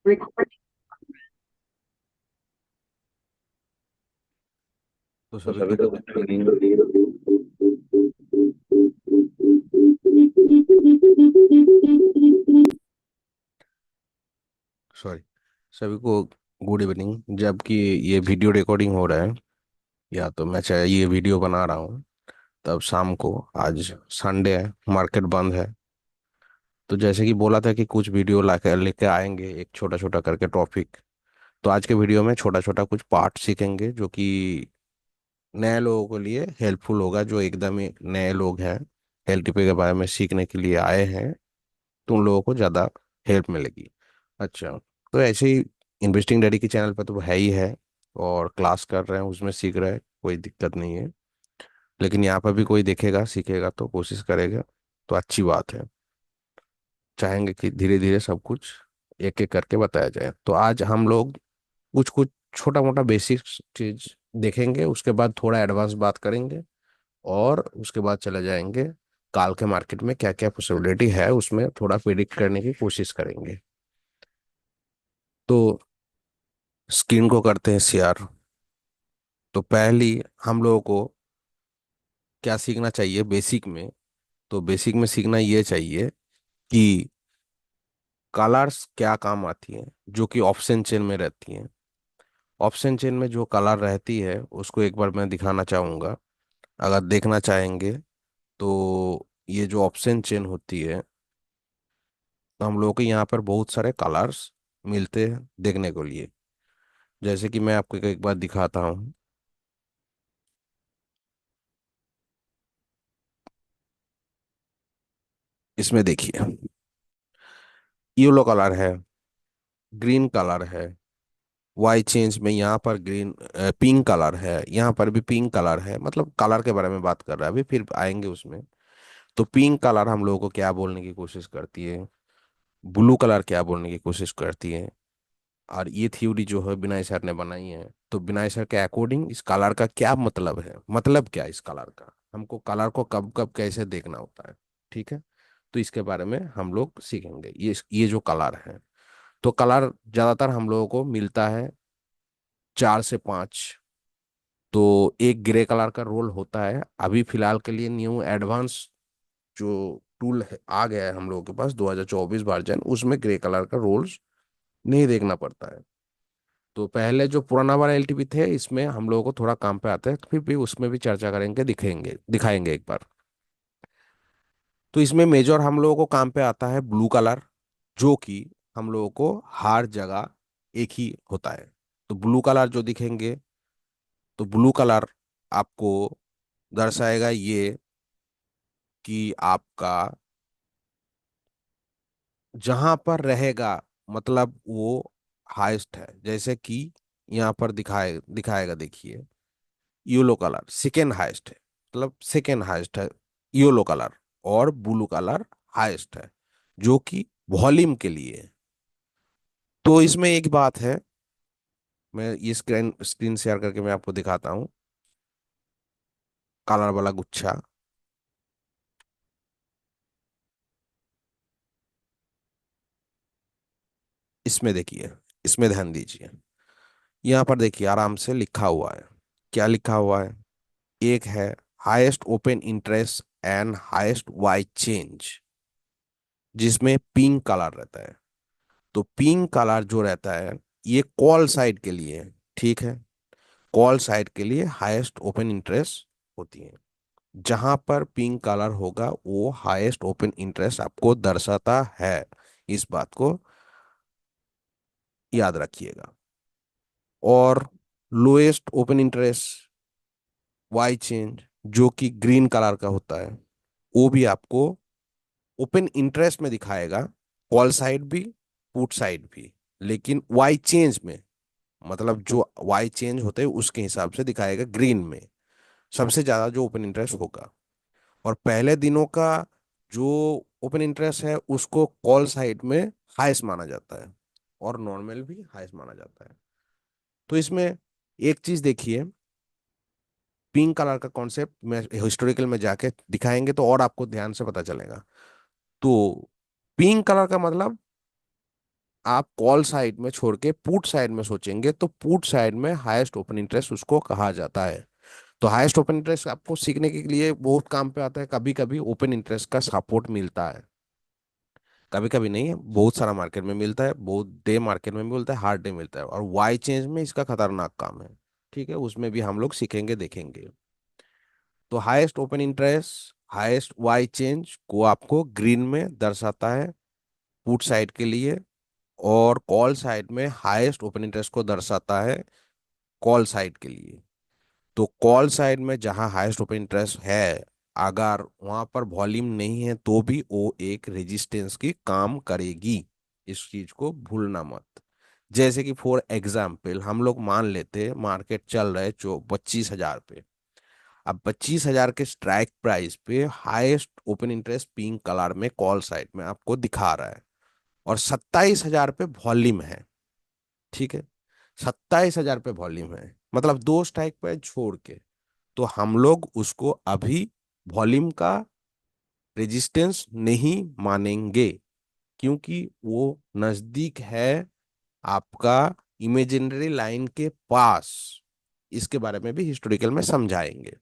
Recording. तो तो सभी सभी को को good good evening. Evening. Sorry, सभी को गुड इवनिंग। जबकि ये वीडियो रिकॉर्डिंग हो रहा है, या तो मैं चाहे ये वीडियो बना रहा हूँ तब शाम को। आज संडे है, मार्केट बंद है। तो जैसे कि बोला था कि कुछ वीडियो लाके लेके आएंगे, एक छोटा छोटा करके टॉपिक। तो आज के वीडियो में छोटा छोटा कुछ पार्ट सीखेंगे जो कि नए लोगों के लिए हेल्पफुल होगा, जो एकदम ही नए लोग हैं, एलटीपी के बारे में सीखने के लिए आए हैं। तो उन लोगों को ज़्यादा हेल्प मिलेगी। अच्छा, तो ऐसे ही इन्वेस्टिंग डैडी के चैनल पर तो वो है ही है, और क्लास कर रहे हैं, उसमें सीख रहे हैं, कोई दिक्कत नहीं है। लेकिन यहाँ पर भी कोई देखेगा सीखेगा तो कोशिश करेगा, तो अच्छी बात है। चाहेंगे कि धीरे धीरे सब कुछ एक एक करके बताया जाए। तो आज हम लोग कुछ कुछ छोटा मोटा बेसिक चीज देखेंगे, उसके बाद थोड़ा एडवांस बात करेंगे, और उसके बाद चले जाएंगे काल के मार्केट में क्या क्या पॉसिबिलिटी है, उसमें थोड़ा प्रिडिक्ट करने की कोशिश करेंगे। तो स्क्रीन को करते हैं शेयर। तो पहली हम लोगों को क्या सीखना चाहिए बेसिक में? तो बेसिक में सीखना ये चाहिए कि कलर्स क्या काम आती हैं, जो कि ऑप्शन चेन में रहती हैं। ऑप्शन चेन में जो कलर रहती है उसको एक बार मैं दिखाना चाहूँगा, अगर देखना चाहेंगे। तो ये जो ऑप्शन चेन होती है, तो हम लोगों को यहाँ पर बहुत सारे कलर्स मिलते हैं देखने को लिए। जैसे कि मैं आपको एक बार दिखाता हूँ। इसमें देखिए, येलो कलर है, ग्रीन कलर है, वाई चेंज में यहाँ पर ग्रीन, पिंक कलर है, यहाँ पर भी पिंक कलर है। मतलब कलर के बारे में बात कर रहा है, अभी फिर आएंगे उसमें। तो पिंक कलर हम लोगों को क्या बोलने की कोशिश करती है, ब्लू कलर क्या बोलने की कोशिश करती है। और ये थ्योरी जो है विनय सर ने बनाई है, तो विनय सर के अकॉर्डिंग इस कलर का क्या मतलब है, मतलब क्या है इस कलर का, हमको कलर को कब कब कैसे देखना होता है। ठीक है, तो इसके बारे में हम लोग सीखेंगे। ये जो कलर है, तो कलर ज्यादातर हम लोगों को मिलता है 4 से 5। तो एक ग्रे कलर का रोल होता है। अभी फिलहाल के लिए न्यू एडवांस जो टूल है आ गया है हम लोगों के पास, 2024 वर्जन, उसमें ग्रे कलर का रोल्स नहीं देखना पड़ता है। तो पहले जो पुराना वाला एलटीपी थे, इसमें हम लोगों को थोड़ा काम पे आता है, फिर भी उसमें भी चर्चा करेंगे, दिखेंगे दिखाएंगे एक बार। तो इसमें मेजर हम लोगों को काम पे आता है ब्लू कलर, जो कि हम लोगों को हर जगह एक ही होता है। तो ब्लू कलर जो दिखेंगे, तो ब्लू कलर आपको दर्शाएगा ये कि आपका जहां पर रहेगा, मतलब वो हाईएस्ट है। जैसे कि यहाँ पर दिखाएगा, देखिए, येलो कलर सेकेंड हाईएस्ट है, मतलब सेकेंड हाईएस्ट है येलो कलर, और ब्लू कलर हाईएस्ट है, जो कि वॉल्यूम के लिए है। तो इसमें एक बात है, मैं ये स्क्रीन स्क्रीन शेयर करके मैं आपको दिखाता हूँ। कलर वाला गुच्छा, इसमें देखिए, इसमें ध्यान दीजिए। यहाँ पर देखिए आराम से लिखा हुआ है, क्या लिखा हुआ है। एक है highest open interest and highest Y change, जिसमें पिंक कलर रहता है। तो पिंक कलर जो रहता है, ये कॉल साइड के लिए है। ठीक है, कॉल साइड के लिए हाईएस्ट ओपन इंटरेस्ट होती है। जहां पर पिंक कलर होगा वो हाईएस्ट ओपन इंटरेस्ट आपको दर्शाता है। इस बात को याद रखिएगा। और lowest open interest Y change, जो कि ग्रीन कलर का होता है, वो भी आपको ओपन इंटरेस्ट में दिखाएगा, कॉल साइड भी, पुट साइड भी। लेकिन वाई चेंज में, मतलब जो वाई चेंज होते हैं उसके हिसाब से दिखाएगा ग्रीन में, सबसे ज्यादा जो ओपन इंटरेस्ट होगा। और पहले दिनों का जो ओपन इंटरेस्ट है उसको कॉल साइड में हाईएस्ट माना जाता है, और नॉर्मल भी हाईएस्ट माना जाता है। तो इसमें एक चीज देखिए, पिंक कलर का कॉन्सेप्ट में हिस्टोरिकल में जाके दिखाएंगे तो और आपको ध्यान से पता चलेगा। तो पिंक कलर का मतलब आप कॉल साइड में छोड़ के पुट साइड में सोचेंगे तो पुट साइड में हाईएस्ट ओपन इंटरेस्ट उसको कहा जाता है। तो हाईएस्ट ओपन इंटरेस्ट आपको सीखने के लिए बहुत काम पे आता है। कभी कभी ओपन इंटरेस्ट का सपोर्ट मिलता है, कभी कभी नहीं है, बहुत सारा मार्केट में मिलता है, बहुत डे मार्केट में मिलता है, हार्ड डे मिलता है, और वाई चेंज में इसका खतरनाक काम है। ठीक है, उसमें भी हम लोग सीखेंगे देखेंगे। तो highest open interest highest Y change को आपको ग्रीन में दर्शाता है पुट साइड के लिए, और कॉल साइड में हाईएस्ट ओपन इंटरेस्ट को दर्शाता है कॉल साइड के लिए। तो कॉल साइड में जहां हाईएस्ट ओपन इंटरेस्ट है, अगर वहां पर वॉल्यूम नहीं है तो भी वो एक रेजिस्टेंस की काम करेगी। इस चीज को भूलना मत। जैसे कि फॉर एग्जाम्पल हम लोग मान लेते मार्केट चल रहा है 25,000 पे। अब 25,000 के स्ट्राइक प्राइस पे highest open interest pink colour में कॉल साइड में आपको दिखा रहा है, और 27,000 पे वॉल्यूम है। ठीक है, 27,000 पे वॉल्यूम है, मतलब दो स्ट्राइक प्राइस छोड़ के। तो हम लोग उसको अभी वॉल्यूम का रेजिस्टेंस नहीं मानेंगे, क्योंकि वो नजदीक है आपका इमेजिनरी लाइन के पास। इसके बारे में भी हिस्टोरिकल में समझाएंगे।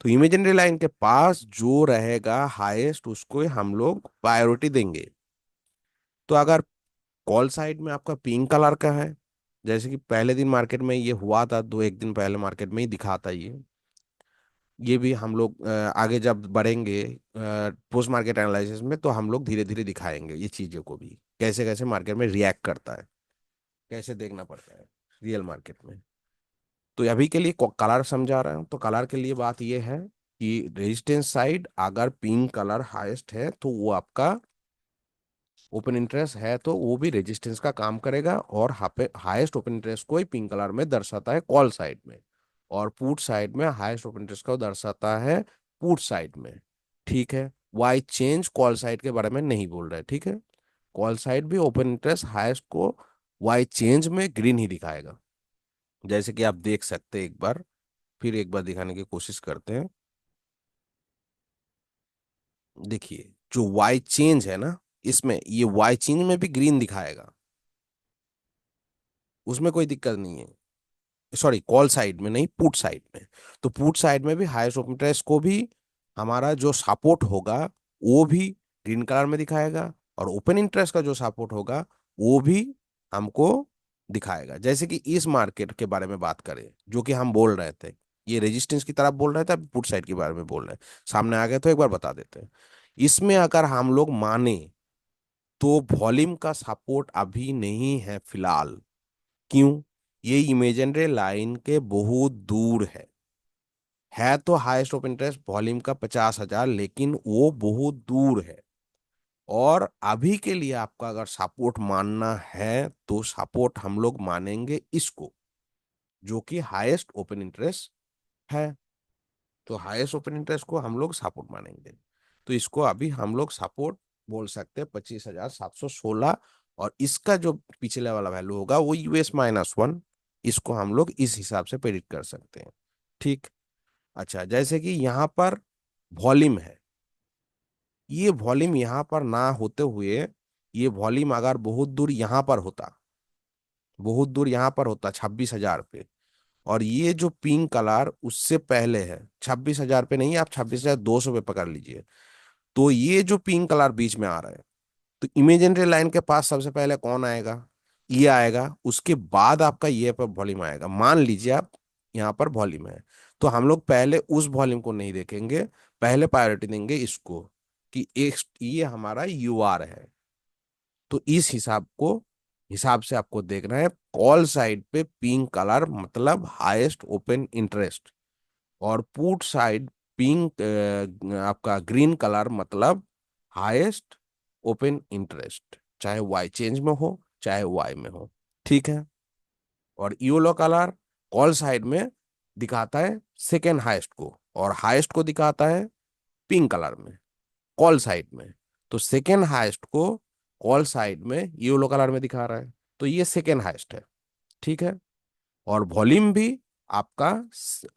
तो इमेजिनरी लाइन के पास जो रहेगा हाईएस्ट उसको हम लोग प्रायोरिटी देंगे। तो अगर कॉल साइड में आपका पिंक कलर का है, जैसे कि पहले दिन मार्केट में ये हुआ था, दो एक दिन पहले मार्केट में ही दिखा था ये भी हम लोग आगे जब बढ़ेंगे पोस्ट मार्केट एनालिसिस में, तो हम लोग धीरे धीरे दिखाएंगे ये चीजों को भी, कैसे कैसे मार्केट में रिएक्ट करता है, कैसे देखना पड़ता है रियल मार्केट में। तो अभी के लिए कलर समझा रहा हूँ। तो कलर के लिए बात ये है कि रेजिस्टेंस साइड अगर पिंक कलर हाईएस्ट है तो वो आपका ओपन इंटरेस्ट है, तो वो भी रेजिस्टेंस का काम करेगा, और हाईएस्ट ओपन इंटरेस्ट को ही पिंक कलर में दर्शाता है कॉल साइड में, और पुट साइड में हाईएस्ट ओपन इंटरेस्ट को दर्शाता है पुट साइड में। ठीक है, वाई चेंज कॉल साइड के बारे में नहीं बोल रहे। ठीक है, कॉल साइड भी ओपन इंटरेस्ट हाईएस्ट को वाई चेंज में ग्रीन ही दिखाएगा। जैसे कि आप देख सकते हैं, एक बार फिर एक बार दिखाने की कोशिश करते हैं। देखिए जो वाई चेंज है ना, इसमें ये वाई चेंज में भी ग्रीन दिखाएगा, उसमें कोई दिक्कत नहीं है। सॉरी, कॉल साइड में नहीं, पुट साइड में। तो पुट साइड में भी हाईएस्ट ओपन इंटरेस्ट को भी हमारा जो सपोर्ट होगा वो भी ग्रीन कलर में दिखाएगा, और ओपन इंटरेस्ट का जो सपोर्ट होगा वो भी हमको दिखाएगा। जैसे कि इस मार्केट के बारे में बात करें, जो कि हम बोल रहे थे, ये रेजिस्टेंस की तरफ बोल रहे थे, अभी पुट साइड के बारे में बोल रहे हैं। सामने आ गए तो एक बार बता देते हैं। इसमें अगर हम लोग माने तो वॉल्यूम का सपोर्ट अभी नहीं है फिलहाल। क्यों? ये इमेजिनरी लाइन के बहुत दूर है तो हाईएस्ट ऑफ इंटरेस्ट वॉल्यूम का 50,000, लेकिन वो बहुत दूर है। और अभी के लिए आपका अगर सपोर्ट मानना है तो सपोर्ट हम लोग मानेंगे इसको, जो कि हाईएस्ट ओपन इंटरेस्ट है। तो हाईएस्ट ओपन इंटरेस्ट को हम लोग सपोर्ट मानेंगे। तो इसको अभी हम लोग सपोर्ट बोल सकते हैं 25,716, और इसका जो पिछले वाला वैल्यू होगा वो US-1। इसको हम लोग इस हिसाब से प्रेडिक्ट कर सकते हैं। ठीक। अच्छा, जैसे कि यहाँ पर वॉल्यूम है, ये वॉल्यूम यहाँ पर ना होते हुए ये वॉल्यूम अगर बहुत दूर यहाँ पर होता, बहुत दूर यहाँ पर होता 26,000 पे, और ये जो पिंक कलर उससे पहले है 26,000 पे नहीं, आप 26,200 पे पकड़ लीजिए। तो ये जो पिंक कलर बीच में आ रहा है, तो इमेजिनरी लाइन के पास सबसे पहले कौन आएगा? ये आएगा, उसके बाद आपका ये पर वॉल्यूम आएगा। मान लीजिए आप यहाँ पर वॉल्यूम है, तो हम लोग पहले उस वॉल्यूम को नहीं देखेंगे, पहले प्रायोरिटी देंगे इसको, कि एक ये हमारा UR है। तो इस हिसाब से आपको देखना है। कॉल साइड पे पिंक कलर मतलब हाईएस्ट ओपन इंटरेस्ट, और पुट साइड पिंक आपका ग्रीन कलर मतलब हाईएस्ट ओपन इंटरेस्ट, चाहे वाई चेंज में हो चाहे वाई में हो। ठीक है, और येलो कलर कॉल साइड में दिखाता है सेकेंड हाईएस्ट को, और हाईएस्ट को दिखाता है पिंक कलर में कॉल साइड में। तो सेकेंड हाईएस्ट को कॉल साइड में येलो कलर में दिखा रहा है, तो ये सेकेंड हाईएस्ट है। ठीक है, और वॉल्यूम भी आपका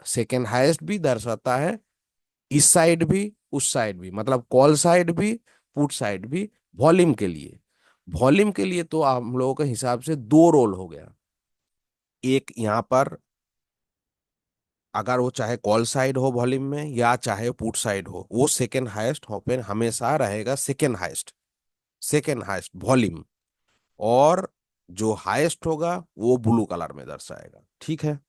सेकेंड हाईएस्ट भी दर्शाता है, इस साइड भी उस साइड भी, मतलब कॉल साइड भी पुट साइड भी वॉल्यूम के लिए। वॉल्यूम के लिए तो हम लोगों के हिसाब से दो रोल हो गया। एक यहाँ पर, अगर वो चाहे कॉल साइड हो वॉल्यूम में या चाहे पुट साइड हो, वो सेकेंड हाईएस्ट ओपन हमेशा रहेगा, second highest, second highest volume. और जो हाईएस्ट होगा वो ब्लू कलर में दर्शाएगा। ठीक है,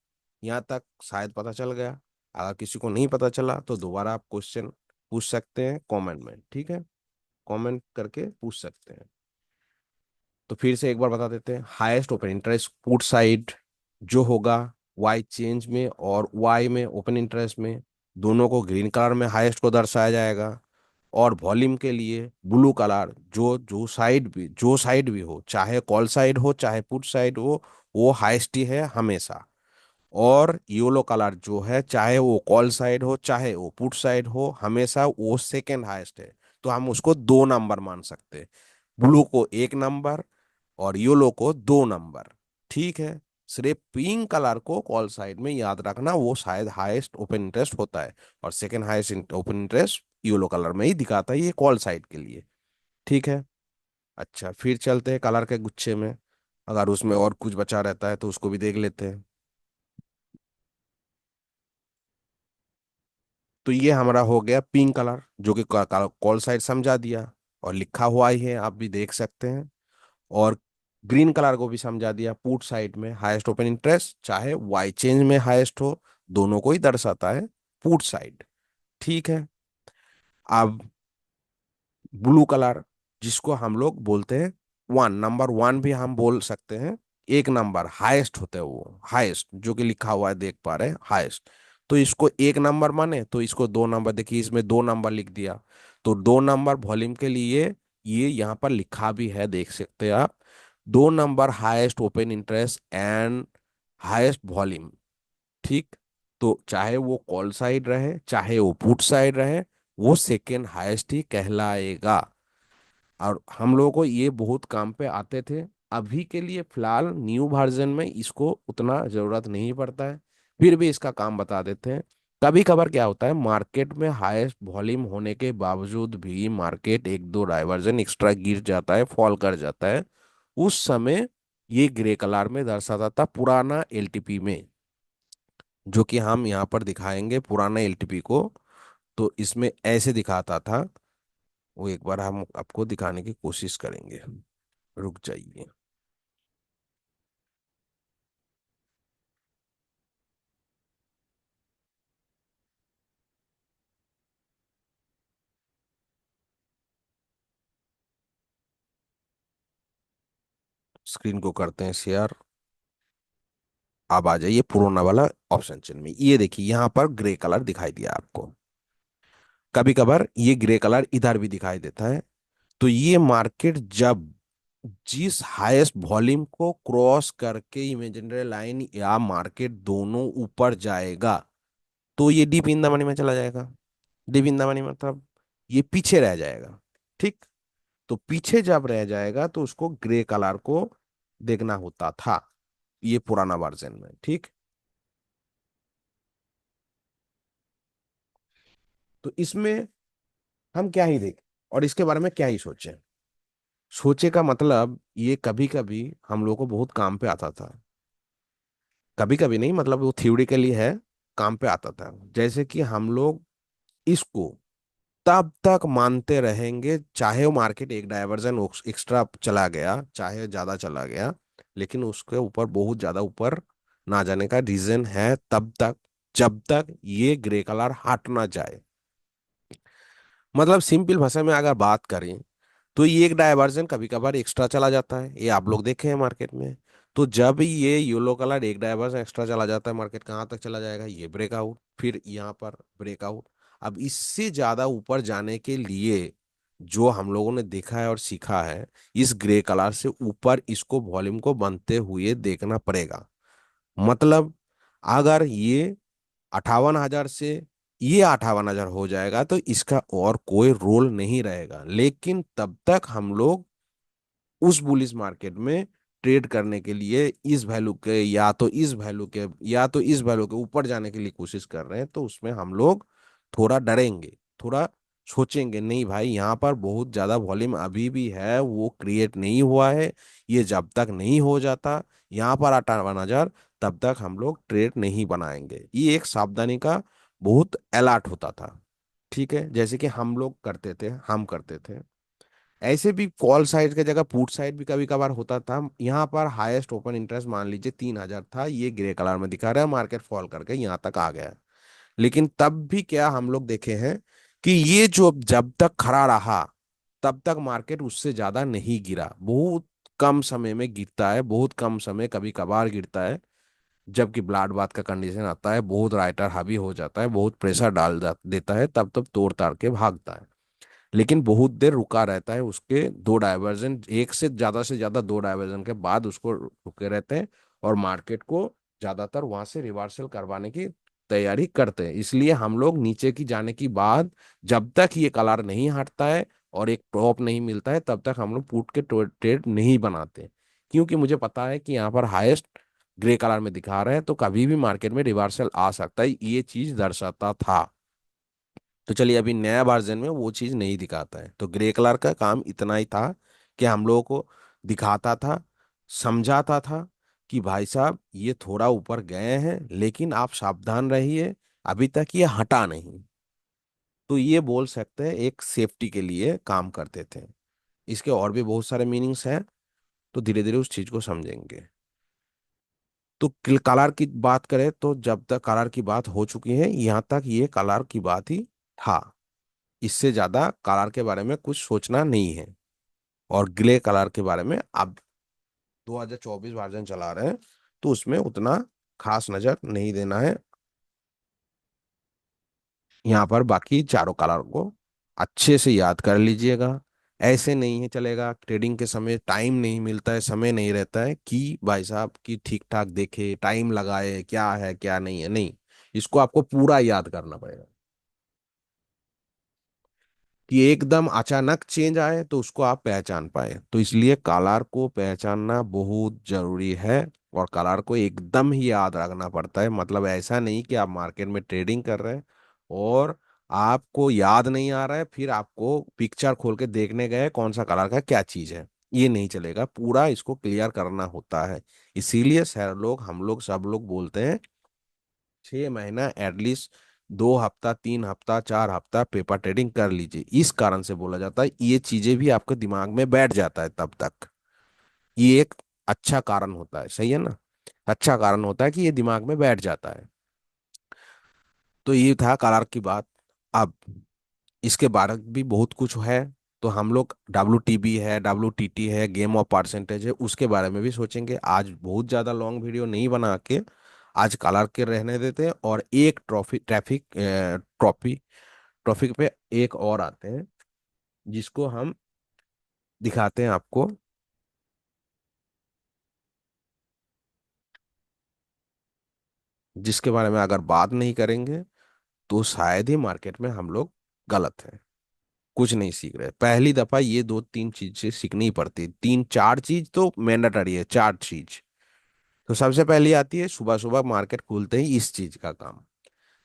यहाँ तक शायद पता चल गया। अगर किसी को नहीं पता चला तो दोबारा आप क्वेश्चन पूछ सकते हैं कमेंट में। ठीक है, कमेंट करके पूछ सकते हैं। तो फिर से एक बार बता देते हैं, highest open interest put side जो होगा वाई चेंज में और वाई में ओपन इंटरेस्ट में, दोनों को ग्रीन कलर में हाईएस्ट को दर्शाया जाएगा। और वॉल्यूम के लिए ब्लू कलर, जो साइड भी हो, चाहे कॉल साइड हो चाहे पुट साइड हो, वो हाईएस्ट ही है हमेशा। और येलो कलर जो है, चाहे वो कॉल साइड हो चाहे वो पुट साइड हो, हमेशा वो सेकेंड हाईएस्ट है। तो हम उसको 2 नंबर मान सकते हैं, ब्लू को 1 नंबर और येलो को 2 नंबर। ठीक है, सिर्फ पिंक कलर को कॉल साइड में याद रखना, वो शायद हाईएस्ट ओपन इंटरेस्ट होता है। और second highest open interest yellow colour में ही दिखाता है, ये कॉल साइड के लिए। ठीक है। अच्छा, फिर चलते हैं कलर के गुच्छे में। अगर उसमें और कुछ बचा रहता है तो उसको भी देख लेते हैं। तो ये हमारा हो गया पिंक कलर, जो कि कॉल साइड समझा दिया और लिखा हुआ ही है, आप भी देख सकते हैं। और ग्रीन कलर को भी समझा दिया, पुट साइड में हाईएस्ट ओपन इंटरेस्ट चाहे वाई चेंज में हाईएस्ट हो, दोनों को ही दर्शाता है पुट साइड। ठीक है। अब ब्लू कलर, जिसको हम लोग बोलते हैं 1 नंबर 1 भी हम बोल सकते हैं, 1 नंबर हाईएस्ट होते हैं, वो हाईएस्ट जो कि लिखा हुआ है देख पा रहे हैं हाईएस्ट। तो इसको 1 नंबर माने तो इसको 2 नंबर, देखिए इसमें 2 नंबर लिख दिया। तो 2 नंबर वॉल्यूम के लिए ये यहाँ पर लिखा भी है, देख सकते हैं आप। 2 number highest open interest and highest volume. ठीक। तो चाहे वो कॉल साइड रहे चाहे वो पुट साइड रहे, वो सेकेंड हाईएस्ट ही कहलाएगा। और हम लोगों को ये बहुत काम पे आते थे। अभी के लिए फिलहाल न्यू वर्जन में इसको उतना जरूरत नहीं पड़ता है, फिर भी इसका काम बता देते हैं। कभी कभार क्या होता है, मार्केट में हाईएस्ट वॉल्यूम होने के बावजूद भी मार्केट एक दो डाइवर्जन एक्स्ट्रा गिर जाता है, फॉल कर जाता है। उस समय ये ग्रे कलर में दर्शाता था पुराना एलटीपी में, जो कि हम यहाँ पर दिखाएंगे पुराना एलटीपी को। तो इसमें ऐसे दिखाता था, वो एक बार हम आपको दिखाने की कोशिश करेंगे। रुक जाइए। स्क्रीन को करते हैं शेयर। अब आ जाइए पुराना वाला ऑप्शन चेन में, ये देखिए यहाँ पर ग्रे कलर दिखाई दिया आपको। कभी कभार ये ग्रे कलर इधर भी दिखाई देता है। तो ये मार्केट जब जिस हाईएस्ट वॉल्यूम को क्रॉस करके इमेजिनरी लाइन या मार्केट दोनों ऊपर जाएगा, तो ये डीप इन द मनी में चला जाएगा। डीप इन द मनी मतलब ये पीछे रह जाएगा। ठीक। तो पीछे जब रह जाएगा तो उसको ग्रे कलर को देखना होता था, ये पुराना वर्जन में। ठीक। तो इसमें हम क्या ही देखें और इसके बारे में क्या ही सोचें। सोचे का मतलब, ये कभी कभी हम लोग को बहुत काम पे आता था। कभी कभी नहीं, मतलब वो थ्योरेटिकली है, काम पे आता था। जैसे कि हम लोग इसको तब तक मानते रहेंगे चाहे वो मार्केट एक डायवर्जन एक्स्ट्रा चला गया चाहे ज्यादा चला गया, लेकिन उसके ऊपर बहुत ज्यादा ऊपर ना जाने का रीजन है तब तक, जब तक ये ग्रे कलर हट ना जाए। मतलब सिंपल भाषा में अगर बात करें, तो ये एक डायवर्जन कभी कभार एक्स्ट्रा चला जाता है, ये आप लोग देखे हैं मार्केट में। तो जब ये येलो कलर एक डायवर्जन एक्स्ट्रा चला जाता है, मार्केट कहाँ तक चला जाएगा, ये ब्रेकआउट, फिर यहाँ पर ब्रेकआउट। अब इससे ज्यादा ऊपर जाने के लिए जो हम लोगों ने देखा है और सीखा है, इस ग्रे कलर से ऊपर इसको वॉल्यूम को बनते हुए देखना पड़ेगा। मतलब अगर ये 58,000 से ये 58,000 हो जाएगा तो इसका और कोई रोल नहीं रहेगा, लेकिन तब तक हम लोग उस बुलिश मार्केट में ट्रेड करने के लिए इस वैल्यू के या तो इस वैल्यू के या तो इस वैल्यू के ऊपर जाने के लिए कोशिश कर रहे हैं, तो उसमें हम लोग थोड़ा डरेंगे, थोड़ा सोचेंगे नहीं भाई यहाँ पर बहुत ज्यादा वॉल्यूम अभी भी है, वो क्रिएट नहीं हुआ है, ये जब तक नहीं हो जाता यहाँ पर 58,000, तब तक हम लोग ट्रेड नहीं बनाएंगे। ये एक सावधानी का बहुत अलर्ट होता था। ठीक है, जैसे कि हम लोग करते थे, हम करते थे। ऐसे भी कॉल साइड की जगह पुट साइड भी कभी कभार होता था। यहाँ पर हाईएस्ट ओपन इंटरेस्ट मान लीजिए 3,000 था, ये ग्रे कलर में दिखा रहा है, मार्केट फॉल करके यहाँ तक आ गया। लेकिन तब भी क्या हम लोग देखे हैं कि ये जो जब तक खड़ा रहा तब तक मार्केट उससे ज्यादा नहीं गिरा। बहुत कम समय में गिरता है, बहुत कम समय कभी कभार गिरता है, जबकि ब्लाड बाथ का कंडीशन आता है, बहुत राइटर हावी हो जाता है, बहुत प्रेशर देता है, तब तब तोड़ ताड़ के भागता है। लेकिन बहुत देर रुका रहता है, उसके दो डायवर्जन, एक से ज्यादा दो डायवर्जन के बाद उसको रुके रहते हैं, और मार्केट को ज्यादातर वहां से रिवर्सल करवाने की तैयारी करते हैं। इसलिए हम लोग नीचे की जाने की बाद जब तक ये कलर नहीं हटता है और एक टॉप नहीं मिलता है तब तक हम लोग पुट के ट्रेड नहीं बनाते, क्योंकि मुझे पता है कि यहाँ पर हाईएस्ट ग्रे कलर में दिखा रहे हैं, तो कभी भी मार्केट में रिवर्सल आ सकता है, ये चीज दर्शाता था। तो चलिए अभी नया वर्जन में वो चीज नहीं दिखाता है। तो ग्रे कलर का काम इतना ही था कि हम लोगों को दिखाता था, समझाता था कि भाई साहब ये थोड़ा ऊपर गए हैं, लेकिन आप सावधान रहिए, अभी तक ये हटा नहीं। तो ये बोल सकते हैं एक सेफ्टी के लिए काम करते थे। इसके और भी बहुत सारे मीनिंग्स हैं, तो धीरे धीरे उस चीज को समझेंगे। तो कलर की बात करें तो जब तक कलर की बात हो चुकी है, यहाँ तक ये कलर की बात ही था। इससे ज्यादा कलर के बारे में कुछ सोचना नहीं है। और ग्रे कलर के बारे में अब 2024 वर्जन चला रहे हैं, तो उसमें उतना खास नजर नहीं देना है। यहाँ पर बाकी चारों कलर को अच्छे से याद कर लीजिएगा। ऐसे नहीं है चलेगा, ट्रेडिंग के समय टाइम नहीं मिलता है, समय नहीं रहता है कि भाई साहब की ठीक ठाक देखे, टाइम लगाए, क्या है क्या नहीं है, नहीं। इसको आपको पूरा याद करना पड़ेगा कि एकदम अचानक चेंज आए तो उसको आप पहचान पाए। तो इसलिए कलर को पहचानना बहुत जरूरी है, और कलर को एकदम ही याद रखना पड़ता है। मतलब ऐसा नहीं कि आप मार्केट में ट्रेडिंग कर रहे हैं और आपको याद नहीं आ रहा है, फिर आपको पिक्चर खोल के देखने गए कौन सा कलर का क्या चीज है, ये नहीं चलेगा। पूरा इसको क्लियर करना होता है। इसीलिए सर लोग, हम लोग, सब लोग बोलते हैं 6 महीना एटलीस्ट, 2 हफ्ता, 3 हफ्ता, 4 हफ्ता पेपर ट्रेडिंग कर लीजिए। इस कारण से बोला जाता है, ये चीजें भी आपके दिमाग में बैठ जाता है तब तक। ये एक अच्छा कारण होता है, सही है ना। अच्छा कारण होता है कि ये दिमाग में बैठ जाता है। तो ये था करार की बात। अब इसके बारे में भी बहुत कुछ है। तो हम लोग WTB है, WTT है, गेम ऑफ परसेंटेज है, उसके बारे में भी सोचेंगे। आज बहुत ज्यादा लॉन्ग वीडियो नहीं बना के आज कलर के रहने देते हैं, और एक ट्रॉफिक पे एक और आते हैं, जिसको हम दिखाते हैं आपको, जिसके बारे में अगर बात नहीं करेंगे तो शायद ही मार्केट में हम लोग गलत हैं, कुछ नहीं सीख रहे। पहली दफा ये दो तीन चीजें सीखनी ही पड़ती, तीन चार चीज तो मैंडेटरी है, चार चीज। तो सबसे पहली आती है सुबह सुबह मार्केट खुलते ही इस चीज का काम,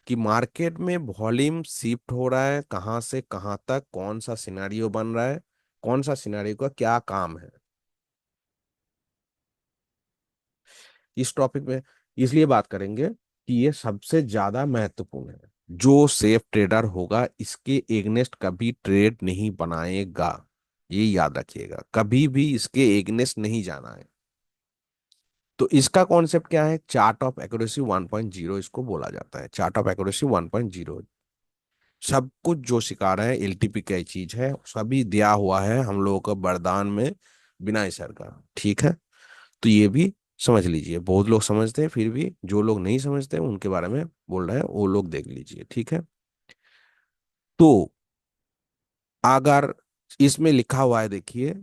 कि मार्केट में वॉल्यूम शिफ्ट हो रहा है कहाँ से कहाँ तक, कौन सा सिनेरियो बन रहा है, कौन सा सिनेरियो का क्या काम है। इस टॉपिक में इसलिए बात करेंगे कि ये सबसे ज्यादा महत्वपूर्ण है। जो सेफ ट्रेडर होगा इसके एग्नेस्ट कभी ट्रेड नहीं बनाएगा, ये याद रखिएगा, कभी भी इसके एग्नेस्ट नहीं जाना है। तो इसका कॉन्सेप्ट क्या है? चार्ट ऑफ एक्यूरेसी 1.0 इसको बोला जाता है। चार्ट ऑफ एक्यूरेसी 1.0 सब कुछ जो सिखा रहे हैं LTP का चीज है, सभी दिया हुआ है हम लोगों को वरदान में, बिना सर का। ठीक है, तो ये भी समझ लीजिए। बहुत लोग समझते हैं, फिर भी जो लोग नहीं समझते हैं उनके बारे में बोल रहे हैं, वो लोग देख लीजिए। ठीक है, तो अगर इसमें लिखा हुआ है देखिए,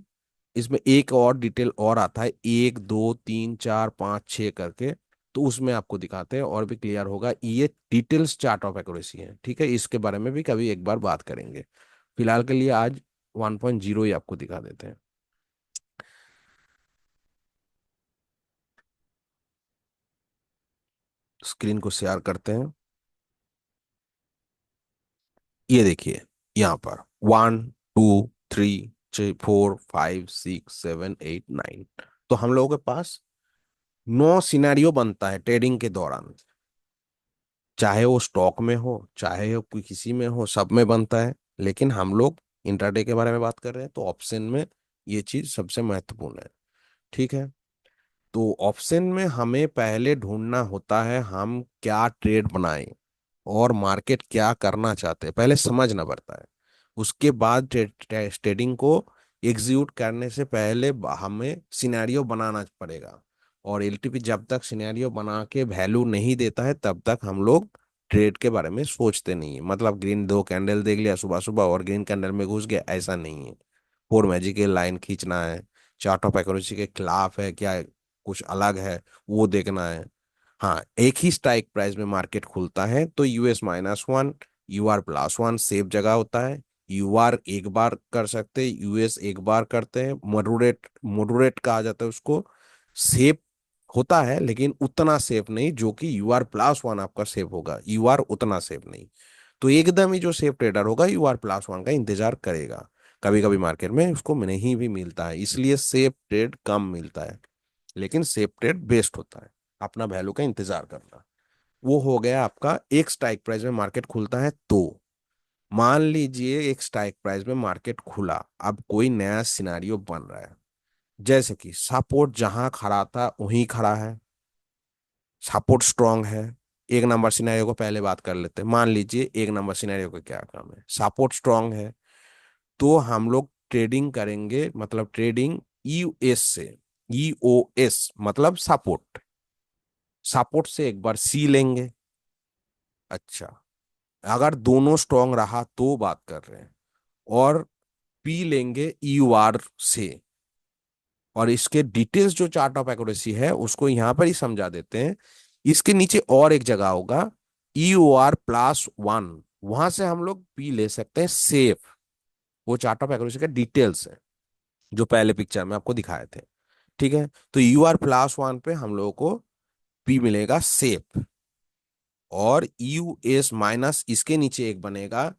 इसमें एक और डिटेल और आता है, 1 2 3 4 5 6 करके। तो उसमें आपको दिखाते हैं और भी क्लियर होगा। ये डिटेल्स चार्ट ऑफ एक्यूरेसी है, ठीक है, इसके बारे में भी कभी एक बार बात करेंगे। फिलहाल के लिए आज 1.0 ही आपको दिखा देते हैं। स्क्रीन को शेयर करते हैं। ये देखिए, यहाँ पर 1 2 3 4 5 6 7 8 9, तो हम लोगों के पास 9 सिनेरियो बनता है ट्रेडिंग के दौरान। चाहे वो स्टॉक में हो, चाहे वो कोई किसी में हो, सब में बनता है। लेकिन हम लोग इंट्राडे के बारे में बात कर रहे हैं, तो ऑप्शन में ये चीज सबसे महत्वपूर्ण है। ठीक है। तो ऑप्शन में हमें पहले ढूंढना होता है हम क्या ट्रेड बनाएं और मार्केट क्या करना चाहते हैं, पहले समझना पड़ता है। उसके बाद ट्रेडिंग को एग्जीक्यूट करने से पहले हमें सिनेरियो बनाना पड़ेगा। और एलटीपी जब तक सिनेरियो बना के वैल्यू नहीं देता है तब तक हम लोग ट्रेड के बारे में सोचते नहीं है। मतलब ग्रीन दो कैंडल देख लिया सुबह सुबह और ग्रीन कैंडल में घुस गया, ऐसा नहीं है। फोर मैजिकल लाइन खींचना है, चार्ट ऑफ एक्यूरेसी के खिलाफ है क्या, कुछ अलग है, वो देखना है। हाँ, एक ही स्ट्राइक प्राइस में मार्केट खुलता है तो US-1, UR+1 सेफ जगह होता है। UR एक बार कर सकते हैं, US एक बार करते हैं, मॉडरेट मॉडरेट कहा जाता है उसको। सेफ होता है लेकिन उतना सेफ नहीं जो कि UR+1 आपका सेफ होगा, UR उतना सेफ नहीं। तो एकदम ही जो सेफ ट्रेडर होगा UR+1 का इंतजार करेगा। कभी कभी मार्केट में उसको नहीं भी मिलता है, इसलिए सेफ ट्रेड कम मिलता है, लेकिन सेफ ट्रेड बेस्ट होता है। अपना वैल्यू का इंतजार करना। वो हो गया आपका एक स्ट्राइक प्राइस में मार्केट खुलता है तो। मान लीजिए एक स्ट्राइक प्राइस में मार्केट खुला, अब कोई नया सिनारियो बन रहा है। जैसे कि सपोर्ट जहां खड़ा था वहीं खड़ा है, सपोर्ट स्ट्रांग है। एक नंबर सिनेरियो को पहले बात कर लेते हैं। मान लीजिए एक नंबर सिनेरियो का क्या काम है, सपोर्ट स्ट्रांग है, तो हम लोग ट्रेडिंग करेंगे, मतलब ट्रेडिंग यूएस से। ईओएस मतलब सपोर्ट, सपोर्ट से एक बार सी लेंगे। अच्छा, अगर दोनों स्ट्रांग रहा तो बात कर रहे हैं। और पी लेंगे ईयूआर से। और इसके डिटेल्स जो चार्ट ऑफ एक्यूरेसी है उसको यहां पर ही समझा देते हैं। इसके नीचे और एक जगह होगा EOR+1, वहां से हम लोग पी ले सकते हैं सेफ। वो चार्ट ऑफ एक्यूरेसी का डिटेल्स है जो पहले पिक्चर में आपको दिखाए थे। ठीक है। तो UR+1 पे हम लोगों को पी मिलेगा सेफ। और US- इसके नीचे एक बनेगा,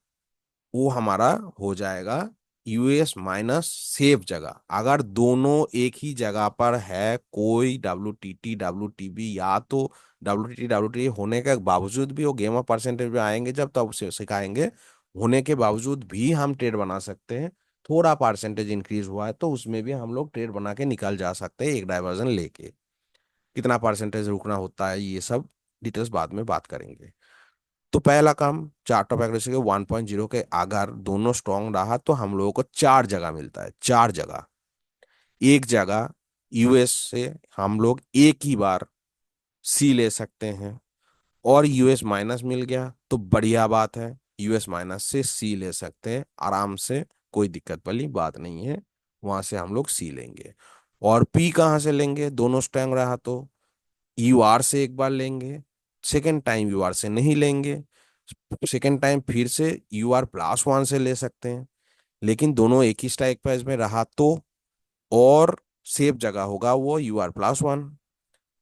वो हमारा हो जाएगा US- सेफ जगह। अगर दोनों एक ही जगह पर है, कोई WTT WTB, या तो WTT होने के बावजूद भी वो गेम ऑफ परसेंटेज में आएंगे जब, तब उसे सिखाएंगे। होने के बावजूद भी हम ट्रेड बना सकते हैं। थोड़ा परसेंटेज इंक्रीज हुआ है तो उसमें भी हम लोग ट्रेड बना के निकल जा सकते हैं एक डाइवर्जन लेके। कितना परसेंटेज रुकना होता है ये सब डिटेल्स बाद में बात करेंगे। तो पहला काम, चार्ट ऑफ एक्यूरेसी के 1.0 के अगर दोनों स्ट्रांग रहा तो हम लोगों को चार जगह मिलता है, चार जगह। एक जगह यूएस से हम लोग एक ही बार सी ले सकते हैं। और US- मिल गया तो बढ़िया बात है, US- से सी ले सकते हैं आराम से, कोई दिक्कत वाली बात नहीं है। वहां से हम लोग सी लेंगे। और पी कहाँ से लेंगे, दोनों स्ट्रांग रहा तो UR से एक बार लेंगे। सेकेंड टाइम UR से नहीं लेंगे, सेकेंड टाइम फिर से UR+1 से ले सकते हैं। लेकिन दोनों एक ही स्ट्राइक प्राइस में रहा तो, और सेफ जगह होगा वो UR+1।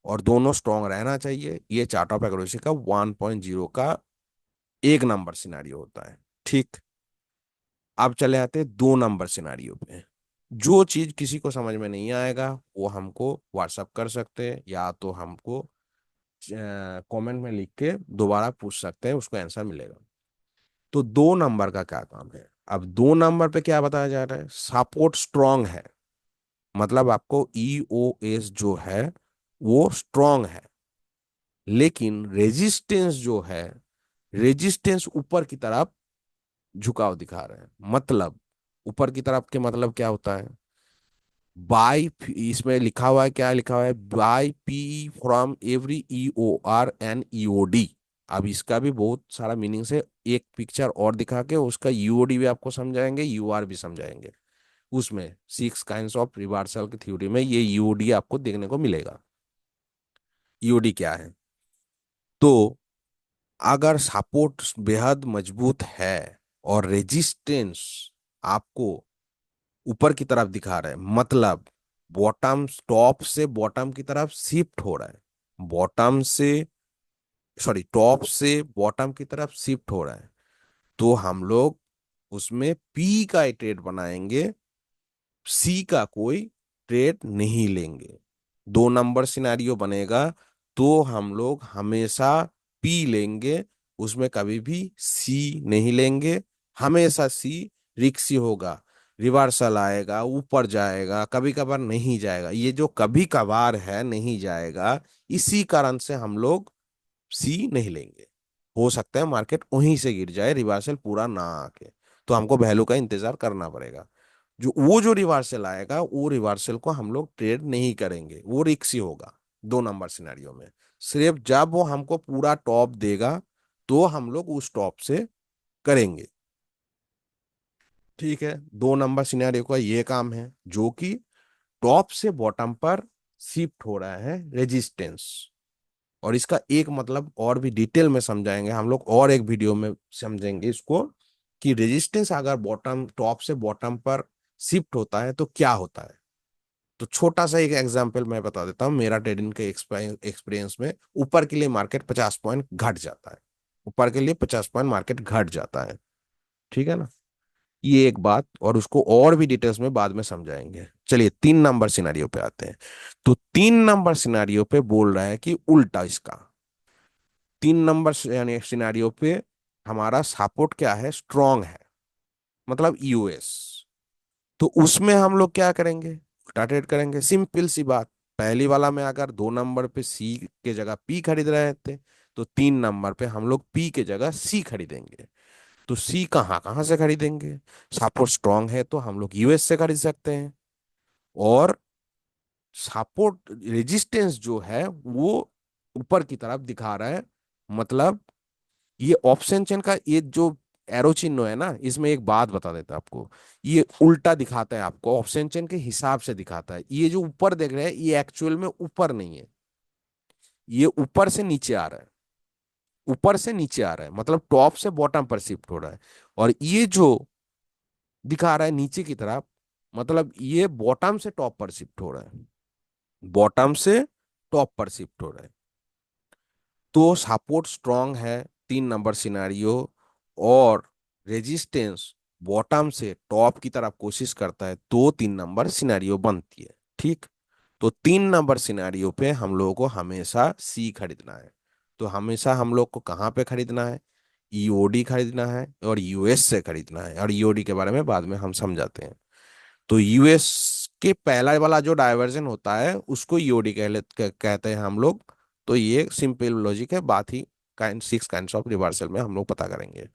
और दोनों स्ट्रॉन्ग रहना चाहिए। ये चार्ट ऑफ एक्यूरेसी का 1.0 का एक नंबर सिनारियो होता है। ठीक। अब चले आते हैं 2 नंबर सिनारियो पे। जो चीज किसी को समझ में नहीं आएगा वो हमको व्हाट्सअप कर सकते हैं, या तो हमको कमेंट में लिख के दोबारा पूछ सकते हैं, उसको आंसर मिलेगा। तो 2 नंबर का क्या काम है, अब 2 नंबर पे क्या बताया जा रहा है, सपोर्ट स्ट्रांग है। मतलब आपको EOS जो है वो स्ट्रांग है, लेकिन रेजिस्टेंस जो है, रेजिस्टेंस ऊपर की तरफ झुकाव दिखा रहे हैं। मतलब ऊपर की तरफ के मतलब क्या होता है, बाय, इसमें लिखा हुआ है, क्या लिखा हुआ है, by P from every EOR and EOD। अब इसका भी बहुत सारा मीनिंग्स है, एक पिक्चर और दिखा के उसका EOD भी आपको समझाएंगे, UR भी समझाएंगे। उसमें 6 काइंड्स ऑफ रिवर्सल की थ्योरी में ये EOD आपको देखने को मिलेगा। EOD क्या है, तो अगर सपोर्ट बेहद मजबूत है और रेजिस्टेंस आपको ऊपर की तरफ दिखा रहा है, मतलब बॉटम, टॉप से बॉटम की तरफ शिफ्ट हो रहा है, बॉटम से, सॉरी, टॉप से बॉटम की तरफ शिफ्ट हो रहा है, तो हम लोग उसमें पी का ट्रेड बनाएंगे, सी का कोई ट्रेड नहीं लेंगे। 2 नंबर सिनेरियो बनेगा तो हम लोग हमेशा पी लेंगे, उसमें कभी भी सी नहीं लेंगे। हमेशा सी रिक्सी होगा, रिवर्सल आएगा, ऊपर जाएगा, कभी कभार नहीं जाएगा। ये जो कभी कभार है नहीं जाएगा, इसी कारण से हम लोग सी नहीं लेंगे। हो सकता है मार्केट वहीं से गिर जाए, रिवर्सल पूरा ना आके, तो हमको वैल्यू का इंतजार करना पड़ेगा। जो रिवर्सल आएगा वो रिवर्सल को हम लोग ट्रेड नहीं करेंगे, वो रिक्स ही होगा। 2 नंबर सिनेरियो में सिर्फ जब वो हमको पूरा टॉप देगा तो हम लोग उस टॉप से करेंगे। ठीक है, 2 नंबर सिनेरियो का ये काम है, जो कि टॉप से बॉटम पर शिफ्ट हो रहा है रेजिस्टेंस। और इसका एक मतलब और भी डिटेल में समझाएंगे हम लोग, और एक वीडियो में समझेंगे इसको, कि रेजिस्टेंस अगर बॉटम टॉप से बॉटम पर शिफ्ट होता है तो क्या होता है। तो छोटा सा एक एग्जांपल मैं बता देता हूँ, मेरा ट्रेडिंग के एक्सपीरियंस में ऊपर के लिए मार्केट 50 पॉइंट घट जाता है, ऊपर के लिए 50 पॉइंट मार्केट घट जाता है। ठीक है ना, ये एक बात, और उसको और भी डिटेल्स में बाद में समझाएंगे। चलिए 3 नंबर सिनेरियो पे आते हैं। तो 3 नंबर सिनेरियो पे बोल रहा है कि उल्टा इसका, 3 नंबर यानी सिनेरियो पे हमारा सपोर्ट क्या है, स्ट्रांग है, मतलब यूएस। तो उसमें हम लोग क्या करेंगे, उल्टा ट्रेड करेंगे, सिंपल सी बात। पहली वाला में अगर 2 नंबर पे सी के जगह पी खरीद रहे थे, तो 3 नंबर पे हम लोग पी के जगह सी खरीदेंगे। तो सी कहाँ कहाँ से खरीदेंगे, सपोर्ट स्ट्रांग है तो हम लोग यूएस से खरीद सकते हैं। और सपोर्ट रेजिस्टेंस जो है वो ऊपर की तरफ दिखा रहा है, मतलब ये ऑप्शन चेन का ये जो एरो चिन्ह है ना, इसमें एक बात बता देता है आपको, ये उल्टा दिखाता है आपको, ऑप्शन चेन के हिसाब से दिखाता है। ये जो ऊपर देख रहे हैं ये एक्चुअल में ऊपर नहीं है, ये ऊपर से नीचे आ रहा है, ऊपर से नीचे आ रहा है, मतलब टॉप से बॉटम पर शिफ्ट हो रहा है। और ये जो दिखा रहा है नीचे की तरफ, मतलब ये बॉटम से टॉप पर शिफ्ट हो रहा है, बॉटम से टॉप पर शिफ्ट हो रहा है। तो सपोर्ट स्ट्रांग है 3 नंबर सिनेरियो, और रेजिस्टेंस बॉटम से टॉप की तरफ कोशिश करता है, तो 3 नंबर सिनेरियो बनती है। ठीक, तो 3 नंबर सिनेरियो पे हम लोगों को हमेशा सी खरीदना है। तो हमेशा हम लोग को कहाँ पे खरीदना है, ईओडी खरीदना है और यूएस से खरीदना है। और ईओडी के बारे में बाद में हम समझाते हैं। तो यूएस के पहला वाला जो डायवर्जन होता है उसको ईओडी कहते हैं हम लोग। तो ये सिंपल लॉजिक है, बात ही 6 काइंड्स ऑफ रिवर्सल में हम लोग पता करेंगे।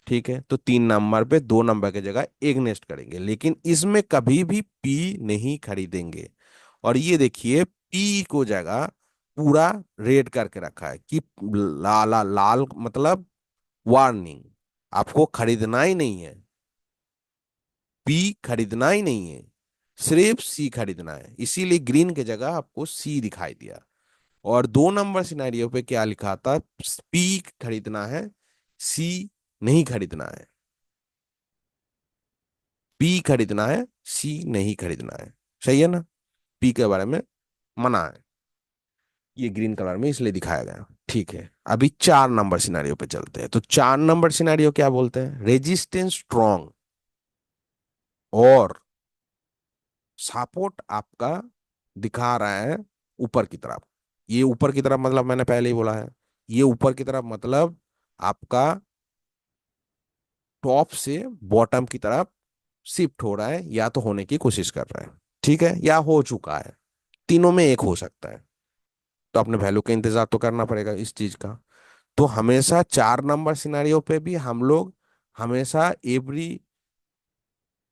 ठीक है, तो 3 नंबर पे 2 नंबर की जगह एग्नेस्ट करेंगे, लेकिन इसमें कभी भी पी नहीं खरीदेंगे। और ये देखिए पी को जगह पूरा रेड करके रखा है कि लाल लाल, मतलब वार्निंग, आपको खरीदना ही नहीं है, पी खरीदना ही नहीं है, सिर्फ सी खरीदना है। इसीलिए ग्रीन की जगह आपको सी दिखाई दिया। और 2 नंबर सिनेरियो पे क्या लिखा था, पी खरीदना है, सी नहीं खरीदना है, पी खरीदना है, सी नहीं खरीदना है। सही है ना, पी के बारे में मना है, ये ग्रीन कलर में इसलिए दिखाया गया। ठीक है, अभी 4 नंबर सिनेरियो पे चलते हैं। तो 4 नंबर सिनेरियो क्या बोलते हैं, रेजिस्टेंस स्ट्रॉन्ग और सपोर्ट आपका दिखा रहा है ऊपर की तरफ। ये ऊपर की तरफ मतलब मैंने पहले ही बोला है, ये ऊपर की तरफ मतलब आपका टॉप से बॉटम की तरफ शिफ्ट हो रहा है, या तो होने की कोशिश कर रहा है, ठीक है, या हो चुका है। तीनों में एक हो सकता है। तो अपने वैल्यू का इंतजार तो करना पड़ेगा इस चीज का। तो हमेशा 4 नंबर सिनेरियो पे भी हम लोग हमेशा एवरी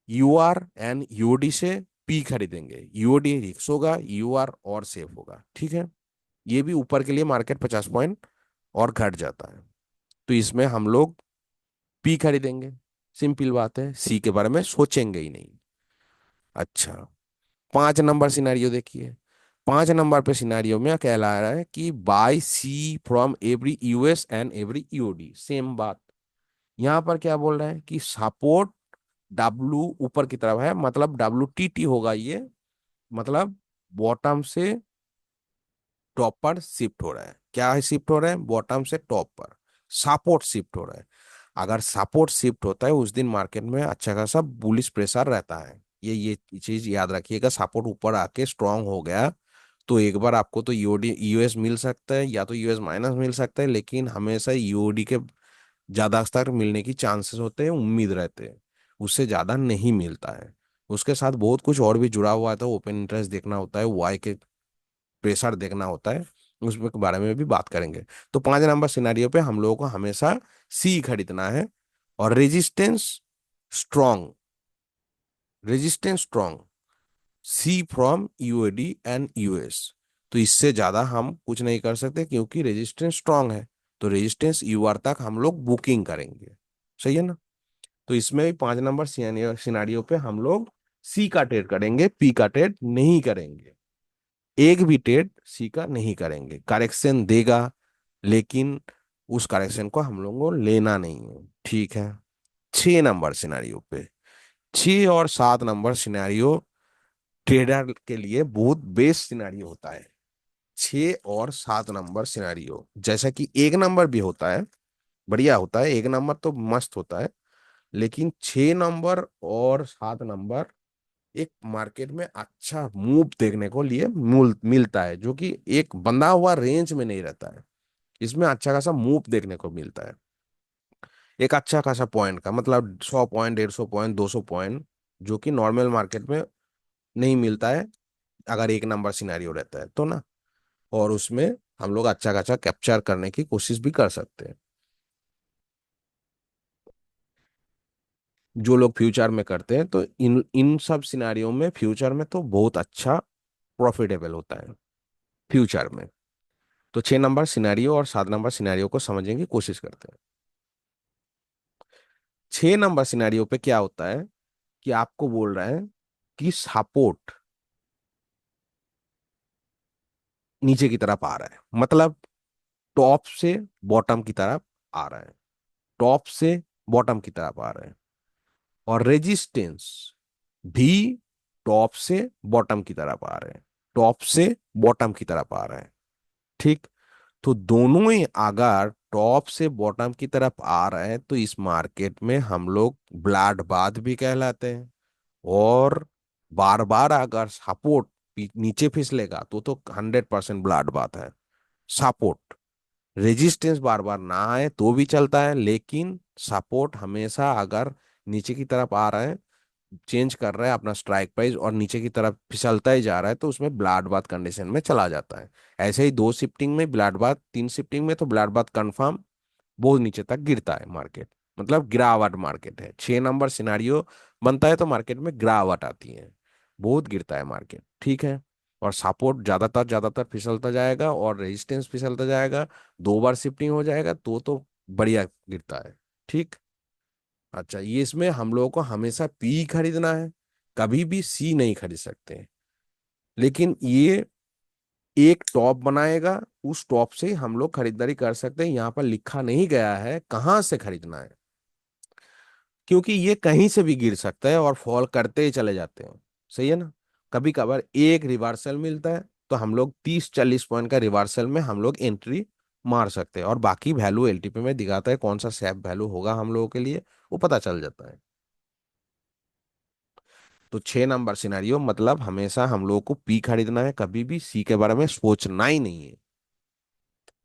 यूआर एंड यूओडी से पी खरीदेंगे। यूओडी रिक्स होगा, यूआर और सेफ होगा। ठीक है, ये भी ऊपर के लिए मार्केट 50 पॉइंट और घट जाता है, तो इसमें हम लोग पी खरीदेंगे। सिंपल बात है, सी के बारे में सोचेंगे ही नहीं। अच्छा, 5 नंबर सिनेरियो देखिए। 5 नंबर पे सिनेरियो में क्या कहला रहा है कि by sea from every US and every EOD, same बात। यहां पर क्या बोल रहा है कि सपोर्ट डब्लू ऊपर की तरफ है, मतलब डब्लू टी टी होगा ये, मतलब बॉटम से टॉप पर शिफ्ट हो रहा है। क्या है शिफ्ट हो रहा है, बॉटम से टॉप पर सपोर्ट शिफ्ट हो रहा है। अगर सपोर्ट शिफ्ट होता है उस दिन मार्केट में अच्छा खासा बुलिश प्रेशर रहता है। ये चीज याद रखिएगा, सपोर्ट ऊपर आके स्ट्रांग हो गया तो एक बार आपको तो यूओडी यूएस मिल सकता है या तो यूएस माइनस मिल सकता है, लेकिन हमेशा यूओडी के ज्यादा स्तर मिलने की चांसेस होते हैं, उम्मीद रहते हैं। उससे ज्यादा नहीं मिलता है। उसके साथ बहुत कुछ और भी जुड़ा हुआ है, तो ओपन इंटरेस्ट देखना होता है, वाई के प्रेशर देखना होता है, उसमें के बारे में भी बात करेंगे। तो 5 नंबर सिनेरियो पे हम लोगों को हमेशा सी खरीदना है। और resistance strong see from UAD and US. तो इससे ज्यादा हम कुछ नहीं कर सकते क्योंकि रेजिस्टेंस स्ट्रांग है। तो रेजिस्टेंस यूआर तक हम लोग बुकिंग करेंगे। सही है ना। तो इसमें भी 5 नंबर सिनारियो पे हम लोग सी का ट्रेड करेंगे, पी का ट्रेड नहीं करेंगे। एक भी ट्रेड सी का नहीं करेंगे। करेक्शन देगा लेकिन उस करेक्शन को हम लोगों को लेना नहीं है। ठीक है। 6 नंबर सिनारियो पे, 6 और 7 नंबर सिनेरियो ट्रेडर के लिए बहुत बेस्ट सिनेरियो होता है। 6 और 7 नंबर सिनेरियो, जैसा कि 1 नंबर भी होता है, बढ़िया होता है, 1 नंबर तो मस्त होता है। लेकिन 6 नंबर और 7 नंबर एक मार्केट में अच्छा मूव देखने को लिए मिलता है, जो कि एक बंधा हुआ रेंज में नहीं रहता है। इसमें अच्छा खासा मूव देखने को मिलता है। एक अच्छा खासा पॉइंट का मतलब 100 पॉइंट, 150 पॉइंट, 200 पॉइंट, जो कि नॉर्मल मार्केट में नहीं मिलता है अगर 1 नंबर सिनेरियो रहता है तो ना। और उसमें हम लोग अच्छा खासा कैप्चर करने की कोशिश भी कर सकते हैं। जो लोग फ्यूचर में करते हैं तो इन इन सब सिनारियों में फ्यूचर में तो बहुत अच्छा प्रॉफिटेबल होता है फ्यूचर में। तो 6 नंबर सिनेरियो और 7 नंबर सिनेरियो को समझने की कोशिश करते हैं। 6 नंबर सिनेरियो पे क्या होता है कि आपको बोल रहा है कि सपोर्ट नीचे की तरफ आ रहा है, मतलब टॉप से बॉटम की तरफ आ रहा है, टॉप से बॉटम की तरफ आ रहा है। और रेजिस्टेंस भी टॉप से बॉटम की तरफ आ रहे हैं, टॉप से बॉटम की तरफ आ रहे हैं। ठीक। तो दोनों ही अगर टॉप से बॉटम की तरफ आ रहे हैं तो इस मार्केट में हम लोग ब्लड बाथ भी कहलाते हैं। और बार बार अगर सपोर्ट नीचे फिसलेगा तो 100% ब्लड बाथ है। सपोर्ट, रेजिस्टेंस बार बार ना आए तो भी चलता है, लेकिन सपोर्ट हमेशा अगर नीचे की तरफ आ रहा है, चेंज कर रहा है अपना स्ट्राइक प्राइस और नीचे की तरफ फिसलता ही जा रहा है, तो उसमें ब्लड बाथ कंडीशन में चला जाता है। ऐसे ही 2 शिफ्टिंग में ब्लड बाथ, 3 शिफ्टिंग में तो ब्लड बाथ कंफर्म, बहुत नीचे तक गिरता है मार्केट, मतलब गिरावट मार्केट है। 6 नंबर सिनारियो बनता है तो मार्केट में गिरावट आती है, बहुत गिरता है मार्केट। ठीक है। और सपोर्ट ज्यादातर ज्यादातर फिसलता जाएगा और रेजिस्टेंस फिसलता जाएगा। 2 बार शिफ्टिंग हो जाएगा तो बढ़िया गिरता है। ठीक। अच्छा, ये इसमें हम लोगों को हमेशा पी खरीदना है, कभी भी सी नहीं खरीद सकते। लेकिन ये एक टॉप बनाएगा, उस टॉप से हम लोग खरीदारी कर सकते हैं। यहाँ पर लिखा नहीं गया है कहाँ से खरीदना है, क्योंकि ये कहीं से भी गिर सकता है और फॉल करते ही चले जाते हैं। सही है ना। कभी कभार एक रिवर्सल मिलता है तो हम लोग 30-40 पॉइंट का रिवर्सल में हम लोग एंट्री मार सकते हैं, और बाकी वैल्यू एलटीपी में दिखाता है कौन सा सेफ वैल्यू होगा हम लोगों के लिए, वो पता चल जाता है। तो 6 नंबर सिनेरियो मतलब हमेशा हम लोगों को पी खरीदना है, कभी भी सी के बारे में सोचना ही नहीं है।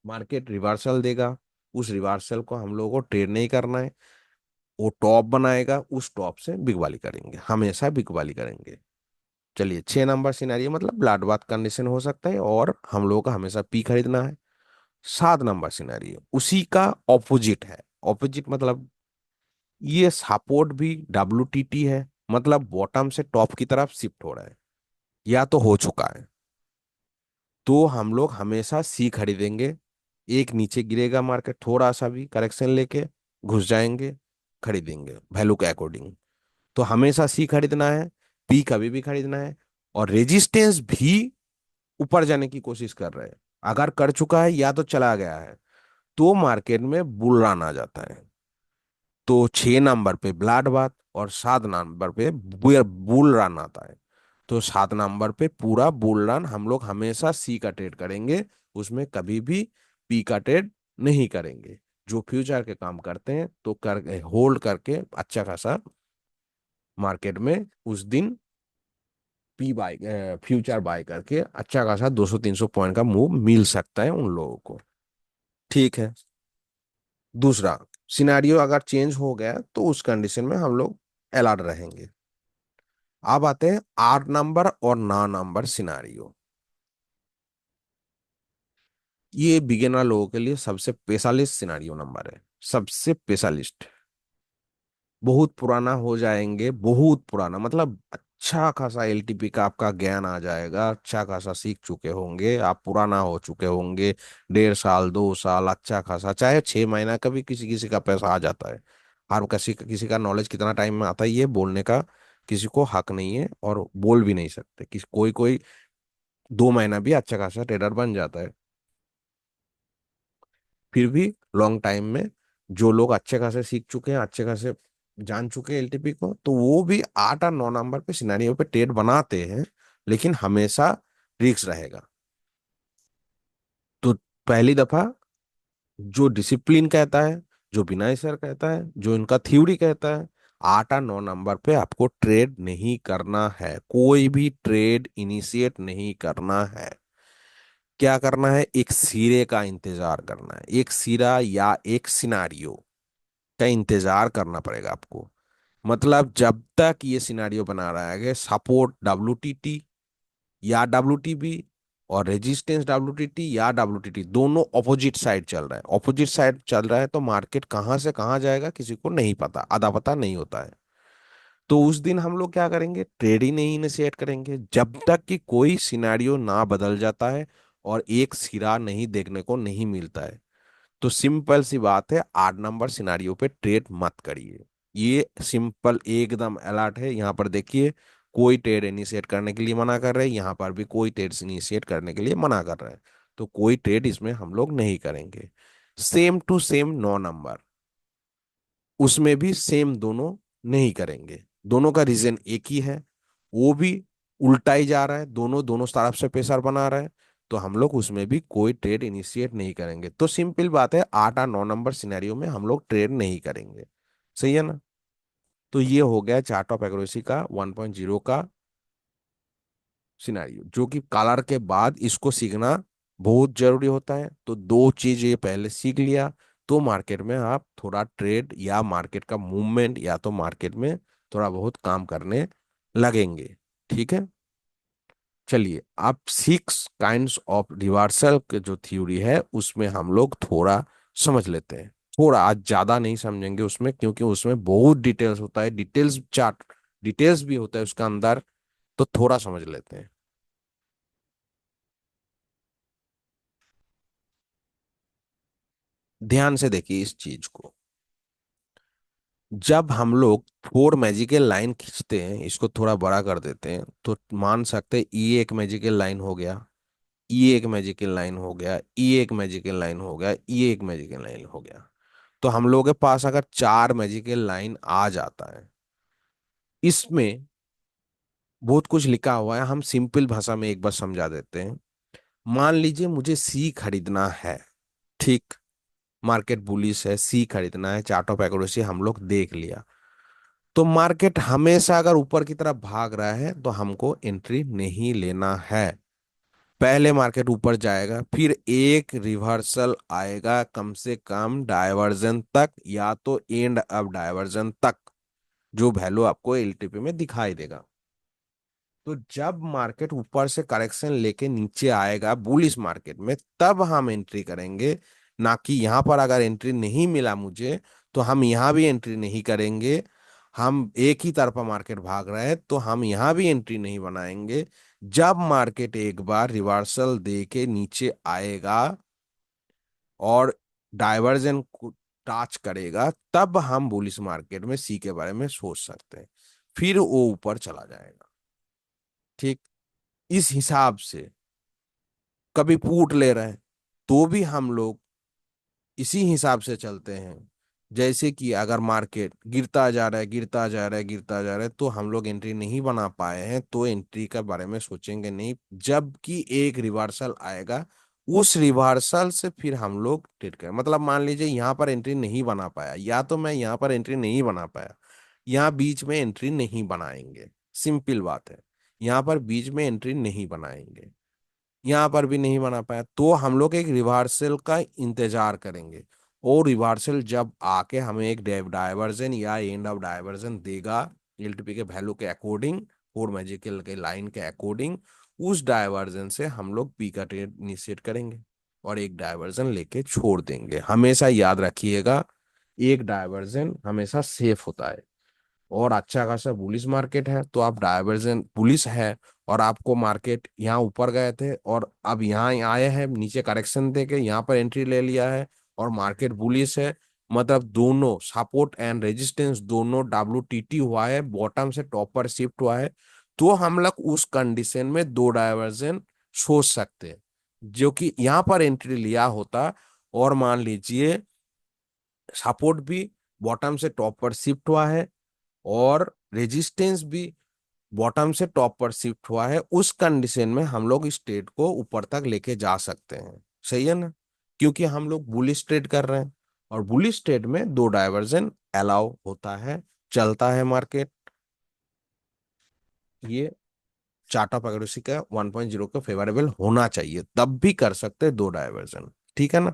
मार्केट रिवर्सल देगा, उस रिवर्सल को हम लोगों को ट्रेड नहीं करना है। वो टॉप बनाएगा, उस टॉप से बिगवाली करेंगे, हमेशा बिगवाली करेंगे। चलिए, 6 नंबर सिनेरियो मतलब ब्लाड बाथ कंडीशन हो सकता है और हम लोगों का हमेशा पी खरीदना है। 7 नंबर सिनेरियो उसी का ऑपोजिट है। ऑपोजिट मतलब ये सपोर्ट भी WTT है, मतलब बॉटम से टॉप की तरफ शिफ्ट हो रहा है या तो हो चुका है, तो हम लोग हमेशा सी खरीदेंगे। एक नीचे गिरेगा मार्केट, थोड़ा सा भी करेक्शन लेके घुस जाएंगे, खरीदेंगे वैल्यू के अकॉर्डिंग। तो हमेशा सी खरीदना है, पी कभी भी खरीदना है। और रेजिस्टेंस भी ऊपर जाने की कोशिश कर रहे हैं, अगर कर चुका है या तो चला गया है तो मार्केट में बुल रन आ जाता है। तो 6 नंबर पे ब्लाड बाथ और 7 नंबर पे बुल रन आता है। तो 7 नंबर पे पूरा बुल रन हम लोग हमेशा सी का ट्रेड करेंगे, उसमें कभी भी पी का ट्रेड नहीं करेंगे। जो फ्यूचर के काम करते हैं तो कर होल्ड करके अच्छा खासा मार्केट में उस दिन पी बाय फ्यूचर बाय करके अच्छा खासा 200-300 पॉइंट का मूव मिल सकता है उन लोगों को। ठीक है। दूसरा सिनेरियो अगर चेंज हो गया तो उस कंडीशन में हम लोग अलर्ट रहेंगे। अब आते हैं 8 नंबर और 9 नंबर सिनेरियो। ये बिगिनर लोगों के लिए सबसे स्पेशलिस्ट सिनेरियो नंबर है, सबसे स्पेशलिस्ट। बहुत पुराना हो जाएंगे, बहुत पुराना मतलब अच्छा खासा एलटीपी का आपका ज्ञान आ जाएगा, अच्छा खासा सीख चुके होंगे आप, पुराना हो चुके होंगे, 1.5 साल 2 साल अच्छा खासा, चाहे 6 महीना का भी किसी किसी का पैसा आ जाता है। हर किसी का नॉलेज कितना टाइम में आता है ये बोलने का किसी को हक नहीं है, और बोल भी नहीं सकते। कोई कोई 2 महीना भी अच्छा खासा ट्रेडर बन जाता है। फिर भी लॉन्ग टाइम में जो लोग अच्छे खासे सीख चुके हैं, अच्छे खासे जान चुके हैं एलटीपी को, तो वो भी 8 और 9 नंबर पे सिनेरियो पे ट्रेड बनाते हैं, लेकिन हमेशा रिस्क रहेगा। तो पहली दफा जो डिसिप्लिन कहता है, जो विनय सर कहता है, जो इनका थ्योरी कहता है, 8 और 9 नंबर पे आपको ट्रेड नहीं करना है, कोई भी ट्रेड इनिशिएट नहीं करना है। क्या करना है? एक सिरे का इंतजार करना है, एक सिरा या एक सिनारियो का इंतजार करना पड़ेगा आपको। मतलब जब तक ये सिनारियो बना रहा है कि सपोर्ट डब्ल्यूटीटी या डब्ल्यूटीबी और रेजिस्टेंस डब्ल्यूटीटी या डब्ल्यूटीटी दोनों ऑपोजिट साइड चल रहा है, ऑपोजिट साइड चल रहा है, तो मार्केट कहां से कहां जाएगा किसी को नहीं पता, आधा पता नहीं होता है। तो उस दिन हम लोग क्या करेंगे? ट्रेड ही नहीं इनिशिएट करेंगे जब तक कि कोई सिनेरियो ना बदल जाता है और एक सिरा नहीं देखने को नहीं मिलता है। तो सिंपल सी बात है, 8 नंबर सिनारियो पे ट्रेड मत करिए। ये सिंपल एकदम अलर्ट है। यहाँ पर देखिए, कोई ट्रेड इनिशिएट करने के लिए मना कर रहे हैं, यहाँ पर भी कोई ट्रेड इनिशिएट करने के लिए मना कर रहे हैं। तो कोई ट्रेड इसमें हम लोग नहीं करेंगे। सेम टू सेम 9 नंबर, उसमें भी सेम दोनों नहीं करेंगे। दोनों का रीजन एक ही है, वो भी उल्टा ही जा रहा है, दोनों दोनों तरफ से प्रेशर बना रहा है। तो हम लोग उसमें भी कोई ट्रेड इनिशिएट नहीं करेंगे। तो सिंपल बात है, 8 और 9 नंबर सिनेरियो में हम लोग ट्रेड नहीं करेंगे। सही है ना? तो ये हो गया चार्ट ऑफ एक्यूरेसी का 1.0 का सिनेरियो, जो कि कलर के बाद इसको सीखना बहुत जरूरी होता है। तो दो चीज ये पहले सीख लिया तो मार्केट में आप थोड़ा ट्रेड या मार्केट का मूवमेंट या तो मार्केट में थोड़ा बहुत काम करने लगेंगे। ठीक है। चलिए, आप 6 काइंड्स ऑफ रिवर्सल के जो थ्योरी है उसमें हम लोग थोड़ा समझ लेते हैं। थोड़ा, आज ज्यादा नहीं समझेंगे उसमें, क्योंकि उसमें बहुत डिटेल्स होता है, डिटेल्स चार्ट, डिटेल्स भी होता है उसका अंदर। तो थोड़ा समझ लेते हैं। ध्यान से देखिए इस चीज को। जब हम लोग 4 मैजिकल लाइन खींचते हैं, इसको थोड़ा बड़ा कर देते हैं, तो मान सकते हैं ई एक मैजिकल लाइन हो गया, ई एक मैजिकल लाइन हो गया, ई एक मैजिकल लाइन हो गया, ई एक मैजिकल लाइन हो गया। तो हम लोगों के पास अगर 4 मैजिकल लाइन आ जाता है, इसमें बहुत कुछ लिखा हुआ है, हम सिंपल भाषा में एक बार समझा देते हैं। मान लीजिए मुझे सी खरीदना है। ठीक। मार्केट बुलिश है, सी खरीदना है, चार्ट ऑफ एक्यूरेसी हम लोग देख लिया। तो मार्केट हमेशा अगर ऊपर की तरफ भाग रहा है तो हमको एंट्री नहीं लेना है। पहले मार्केट ऊपर जाएगा, फिर एक रिवर्सल आएगा कम से कम डायवर्जन तक या तो एंड ऑफ डायवर्जन तक, जो वैल्यू आपको एलटीपी में दिखाई देगा। तो जब मार्केट ऊपर से करेक्शन लेके नीचे आएगा बुलिश मार्केट में, तब हम एंट्री करेंगे। ना कि यहां पर अगर एंट्री नहीं मिला मुझे तो हम यहां भी एंट्री नहीं करेंगे। हम एक ही तरफा मार्केट भाग रहा है तो हम यहां भी एंट्री नहीं बनाएंगे। जब मार्केट एक बार रिवर्सल दे के नीचे आएगा और डाइवर्जन को टच करेगा, तब हम बुलिश मार्केट में सी के बारे में सोच सकते हैं। फिर वो ऊपर चला जाएगा। ठीक। इस हिसाब से कभी पुट ले रहे हैं तो भी हम लोग इसी हिसाब से चलते हैं। जैसे कि अगर मार्केट गिरता जा रहा है, गिरता जा रहा है, गिरता जा रहा है, तो हम लोग एंट्री नहीं बना पाए हैं, तो एंट्री के बारे में सोचेंगे नहीं। जबकि एक रिवर्सल आएगा उस रिवर्सल से फिर हम लोग ट्रेड करें। मतलब मान लीजिए यहाँ पर एंट्री नहीं बना पाया, या तो मैं यहाँ पर एंट्री नहीं बना पाया, यहाँ बीच में एंट्री नहीं बनाएंगे, सिंपल बात है। यहाँ पर बीच में एंट्री नहीं बनाएंगे, यहाँ पर भी नहीं बना पाया, तो हम लोग एक रिवर्सल का इंतजार करेंगे। और रिवर्सल जब आके हमें एक डाइवर्जन या एंड ऑफ डाइवर्जन देगा एलटीपी के वैल्यू के अकॉर्डिंग, फोर मैजिकल के लाइन के अकॉर्डिंग, उस डाइवर्जन से हम लोग पी का ट्रेड इनिशिएट करेंगे और एक डाइवर्जन लेके छोड़ देंगे। हमेशा याद रखिएगा, एक डाइवर्जन हमेशा सेफ होता है। और अच्छा खासा बुलिश मार्केट है तो आप डाइवर्जन बुलिश है, और आपको मार्केट यहाँ ऊपर गए थे और अब यहाँ आए हैं नीचे करेक्शन दे के यहाँ पर एंट्री ले लिया है, और मार्केट बुलिश है, मतलब दोनों सपोर्ट एंड रेजिस्टेंस दोनों WTT हुआ है, बॉटम से टॉप पर शिफ्ट हुआ है, तो हम लोग उस कंडीशन में दो डाइवर्जन सोच सकते हैं। जो कि यहाँ पर एंट्री लिया होता और मान लीजिए सपोर्ट भी बॉटम से टॉप पर शिफ्ट हुआ है और रेजिस्टेंस भी बॉटम से टॉप पर शिफ्ट हुआ है, उस कंडीशन में हम लोग इस ट्रेड को ऊपर तक लेके जा सकते हैं। सही है ना? क्योंकि हम लोग बुलिश ट्रेड कर रहे हैं, और बुलिश ट्रेड में दो डाइवर्जन अलाउ होता है, चलता है मार्केट। ये चार्ट ऑफ एक्यूरेसी का 1.0 का फेवरेबल होना चाहिए, तब भी कर सकते हैं दो डाइवर्जन। ठीक है ना?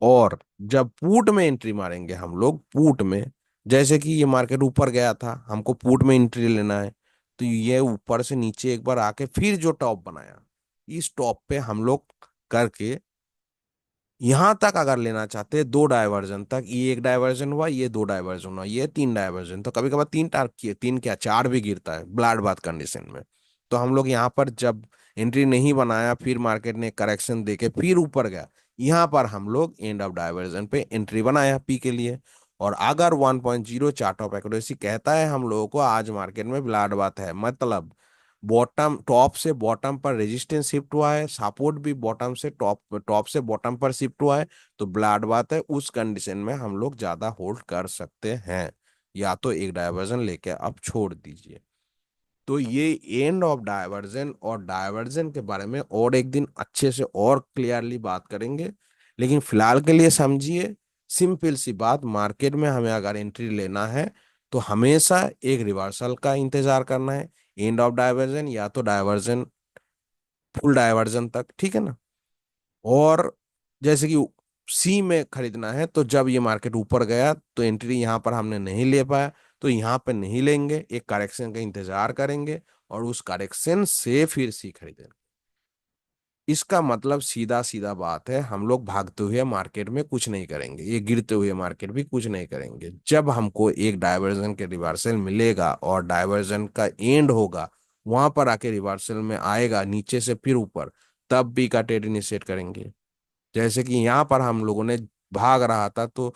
और जब पुट में एंट्री मारेंगे हम लोग, पुट में जैसे कि ये मार्केट ऊपर गया था, हमको पुट में एंट्री लेना है, तो ये ऊपर से नीचे एक बार आके फिर जो टॉप बनाया, इस टॉप पे हम लोग करके यहां तक अगर लेना चाहते हैं दो डाइवर्जन तक, ये एक डाइवर्जन हुआ, ये दो डाइवर्जन हुआ, ये तीन डाइवर्जन, तो कभी कभार तीन टार किए, तीन क्या चार भी गिरता है ब्लाड बाथ कंडीशन में। तो हम लोग यहाँ पर जब एंट्री नहीं बनाया, फिर मार्केट ने करेक्शन देके फिर ऊपर गया, यहाँ पर हम लोग एंड ऑफ डाइवर्जन पे एंट्री बनाया पी के लिए। और अगर 1.0 चार्ट ऑफ एक्यूरेसी कहता है हम लोगों को आज मार्केट में ब्लाड बाथ है, मतलब बॉटम टॉप से बॉटम पर रेजिस्टेंस शिफ्ट हुआ है, सपोर्ट भी बॉटम से टॉप टॉप से बॉटम पर शिफ्ट हुआ है, तो ब्लाड बात है, उस कंडीशन में हम लोग ज्यादा होल्ड कर सकते हैं, या तो एक डाइवर्जन लेके आप छोड़ दीजिए। तो ये एंड ऑफ डाइवर्जन और डाइवर्जन के बारे में और एक दिन अच्छे से और क्लियरली बात करेंगे। लेकिन फिलहाल के लिए समझिए, सिंपल सी बात, मार्केट में हमें अगर एंट्री लेना है तो हमेशा एक रिवर्सल का इंतजार करना है, एंड ऑफ डाइवर्जन या तो डाइवर्जन फुल डाइवर्जन तक। ठीक है ना? और जैसे कि सी में खरीदना है, तो जब ये मार्केट ऊपर गया तो एंट्री यहाँ पर हमने नहीं ले पाया, तो यहाँ पे नहीं लेंगे, एक करेक्शन का इंतजार करेंगे और उस करेक्शन से फिर सी खरीदेंगे। इसका मतलब सीधा सीधा बात है, हम लोग भागते हुए मार्केट में कुछ नहीं करेंगे, ये गिरते हुए मार्केट भी कुछ नहीं करेंगे। जब हमको एक डाइवर्जन के रिवर्सल मिलेगा और डाइवर्जन का एंड होगा, वहां पर आके रिवर्सल में आएगा नीचे से फिर ऊपर, तब बी का ट्रेड इनिशिएट करेंगे। जैसे कि यहाँ पर हम लोगों ने भाग रहा था तो,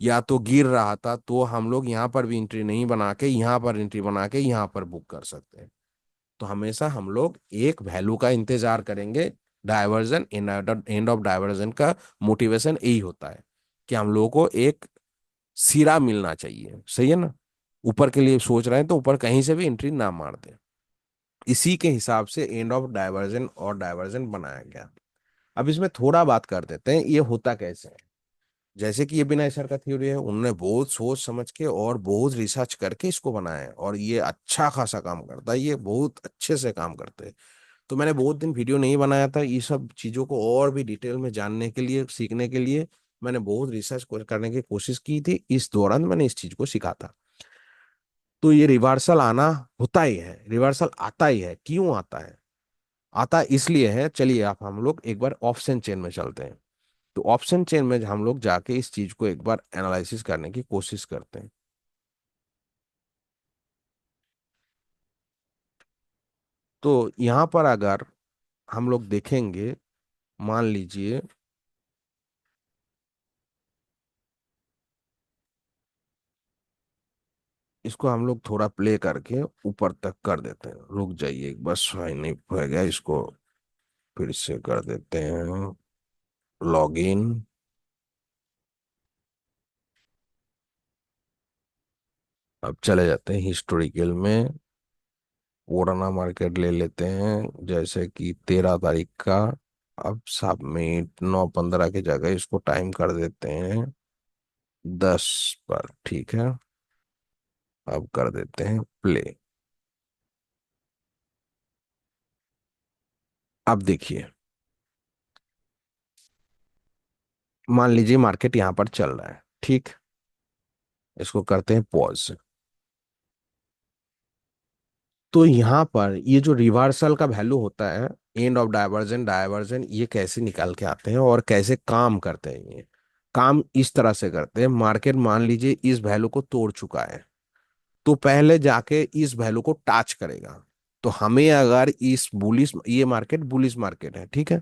या तो गिर रहा था, तो हम लोग यहाँ पर भी एंट्री नहीं बना के यहाँ पर एंट्री बना के यहाँ पर बुक कर सकते हैं। तो हमेशा हम लोग एक वैल्यू का इंतजार करेंगे, डाइवर्जन एंड ऑफ डाइवर्जन का मोटिवेशन यही होता है कि हम लोगों को एक सिरा मिलना चाहिए। सही है ना? ऊपर के लिए सोच रहे हैं तो ऊपर कहीं से भी एंट्री ना मार दे, इसी के हिसाब से एंड ऑफ डाइवर्जन और डाइवर्जन बनाया गया। अब इसमें थोड़ा बात कर देते हैं ये होता कैसे है। जैसे कि ये बिना सर का थ्योरी है, उन्होंने बहुत सोच समझ के और बहुत रिसर्च करके इसको बनाया है, और ये अच्छा खासा काम करता है, ये बहुत अच्छे से काम करते हैं। तो मैंने बहुत दिन वीडियो नहीं बनाया था, ये सब चीज़ों को और भी डिटेल में जानने के लिए, सीखने के लिए मैंने बहुत रिसर्च करने की कोशिश की थी, इस दौरान मैंने इस चीज को सीखा था। तो ये रिवर्सल आना होता ही है, रिवर्सल आता ही है, क्यों आता है? आता इसलिए है, चलिए आप हम लोग एक बार ऑप्शन चेन में चलते हैं। तो ऑप्शन चेन में हम लोग जाके इस चीज को एक बार एनालिसिस करने की कोशिश करते हैं। तो यहाँ पर अगर हम लोग देखेंगे, मान लीजिए इसको हम लोग थोड़ा प्ले करके ऊपर तक कर देते हैं, रुक जाइए एक बस, फाइन नहीं हो गया, इसको फिर से कर देते हैं लॉगिन। अब चले जाते हैं हिस्टोरिकल में, पुराना मार्केट ले लेते हैं, जैसे कि 13 तारीख का अब सबमिट 9:15 की जगह इसको टाइम कर देते हैं 10 पर, ठीक है। अब कर देते हैं प्ले। अब देखिए, मान लीजिए मार्केट यहाँ पर चल रहा है, ठीक। इसको करते हैं पॉज। तो यहाँ पर ये जो रिवर्सल का वैल्यू होता है, एंड ऑफ डाइवर्जन, डाइवर्जन, ये कैसे निकाल के आते हैं और कैसे काम करते हैं ये। काम इस तरह से करते हैं, मार्केट मान लीजिए इस वैल्यू को तोड़ चुका है, तो पहले जाके इस वैल्यू को टच करेगा। तो हमें अगर इस बुलिश, ये मार्केट बुलिश मार्केट है, ठीक है।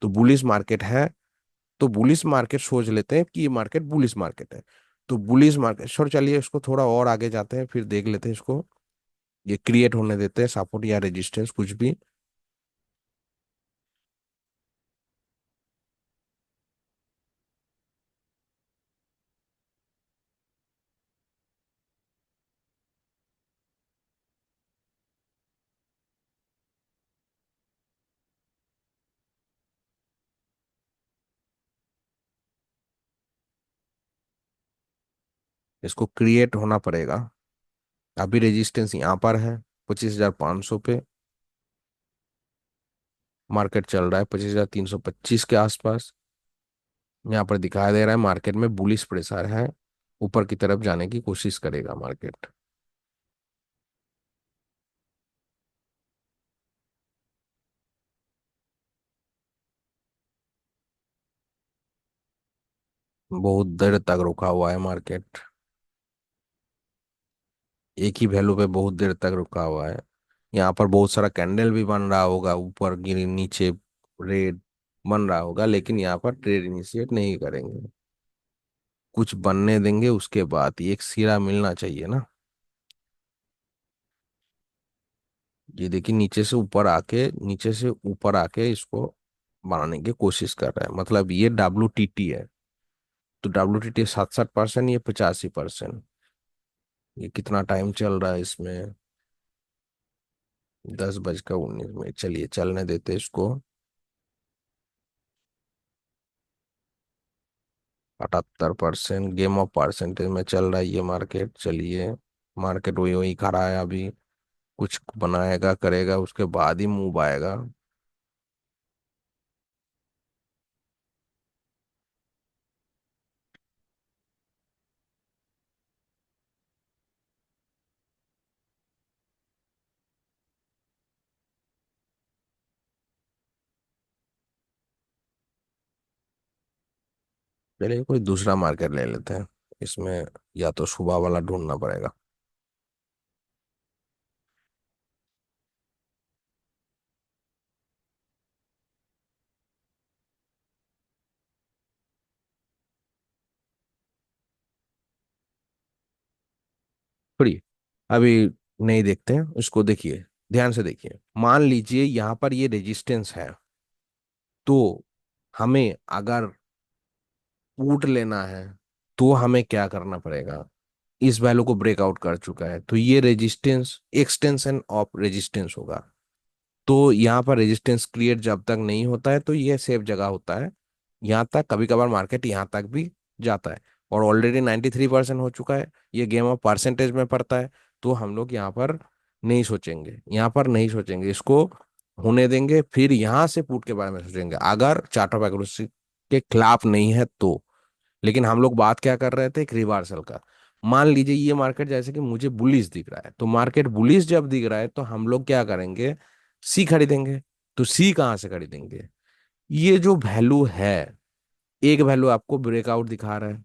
तो बुलिश मार्केट है, तो बुलिश मार्केट सोच लेते हैं कि ये मार्केट बुलिश मार्केट है। तो बुलिश मार्केट, सर चलिए इसको थोड़ा और आगे जाते हैं, फिर देख लेते हैं इसको। ये क्रिएट होने देते हैं, सपोर्ट या रेजिस्टेंस कुछ भी। इसको क्रिएट होना पड़ेगा। अभी रेजिस्टेंस यहाँ पर है 25,500 पे। मार्केट चल रहा है 25,325 के आसपास। यहाँ पर दिखाई दे रहा है मार्केट में बुलिश प्रेशर है, ऊपर की तरफ जाने की कोशिश करेगा मार्केट। बहुत देर तक रुका हुआ है मार्केट, एक ही वैल्यू पे बहुत देर तक रुका हुआ है। यहाँ पर बहुत सारा कैंडल भी बन रहा होगा, ऊपर गिर नीचे रेड बन रहा होगा, लेकिन यहाँ पर ट्रेड इनिशिएट नहीं करेंगे। कुछ बनने देंगे, उसके बाद ये एक सिरा मिलना चाहिए ना। ये देखिए नीचे से ऊपर आके, नीचे से ऊपर आके इसको बनाने की कोशिश कर रहा है, मतलब ये WTT है। तो WTT 67%, ये 85%। ये कितना टाइम चल रहा है इसमें? 10:19 चलिए चलने देते इसको। 78% गेम ऑफ परसेंटेज में चल रहा है ये मार्केट। चलिए, मार्केट वही वही खड़ा है अभी, कुछ बनाएगा करेगा उसके बाद ही मूव आएगा। चलिए कोई दूसरा मार्केट ले लेते हैं इसमें, या तो सुबह वाला ढूंढना पड़ेगा। फ्री, अभी नहीं देखते हैं उसको। देखिए, ध्यान से देखिए, मान लीजिए यहाँ पर ये रेजिस्टेंस है, तो हमें अगर पुट लेना है तो हमें क्या करना पड़ेगा। इस वैल्यू को ब्रेकआउट कर चुका है, तो ये रेजिस्टेंस एक्सटेंशन ऑफ रेजिस्टेंस होगा। तो यहाँ पर रेजिस्टेंस क्रिएट जब तक नहीं होता है तो ये सेफ जगह होता है। यहाँ तक कभी कभार मार्केट यहाँ तक भी जाता है, और ऑलरेडी 93% हो चुका है, ये गेम ऑफ परसेंटेज में पड़ता है। तो हम लोग यहाँ पर नहीं सोचेंगे, यहाँ पर नहीं सोचेंगे, इसको होने देंगे, फिर यहाँ से पुट के बारे में सोचेंगे अगर चार्ट ऑफ एक्यूरेसी के खिलाफ नहीं है तो। लेकिन हम लोग बात क्या कर रहे थे, एक रिवर्सल का। मान लीजिए ये मार्केट जैसे कि मुझे बुलिश दिख रहा है, तो मार्केट बुलिश जब दिख रहा है तो हम लोग क्या करेंगे, सी खरीदेंगे। तो सी कहाँ से खरीदेंगे? ये जो वैल्यू है, एक वैल्यू आपको ब्रेकआउट दिखा रहा है,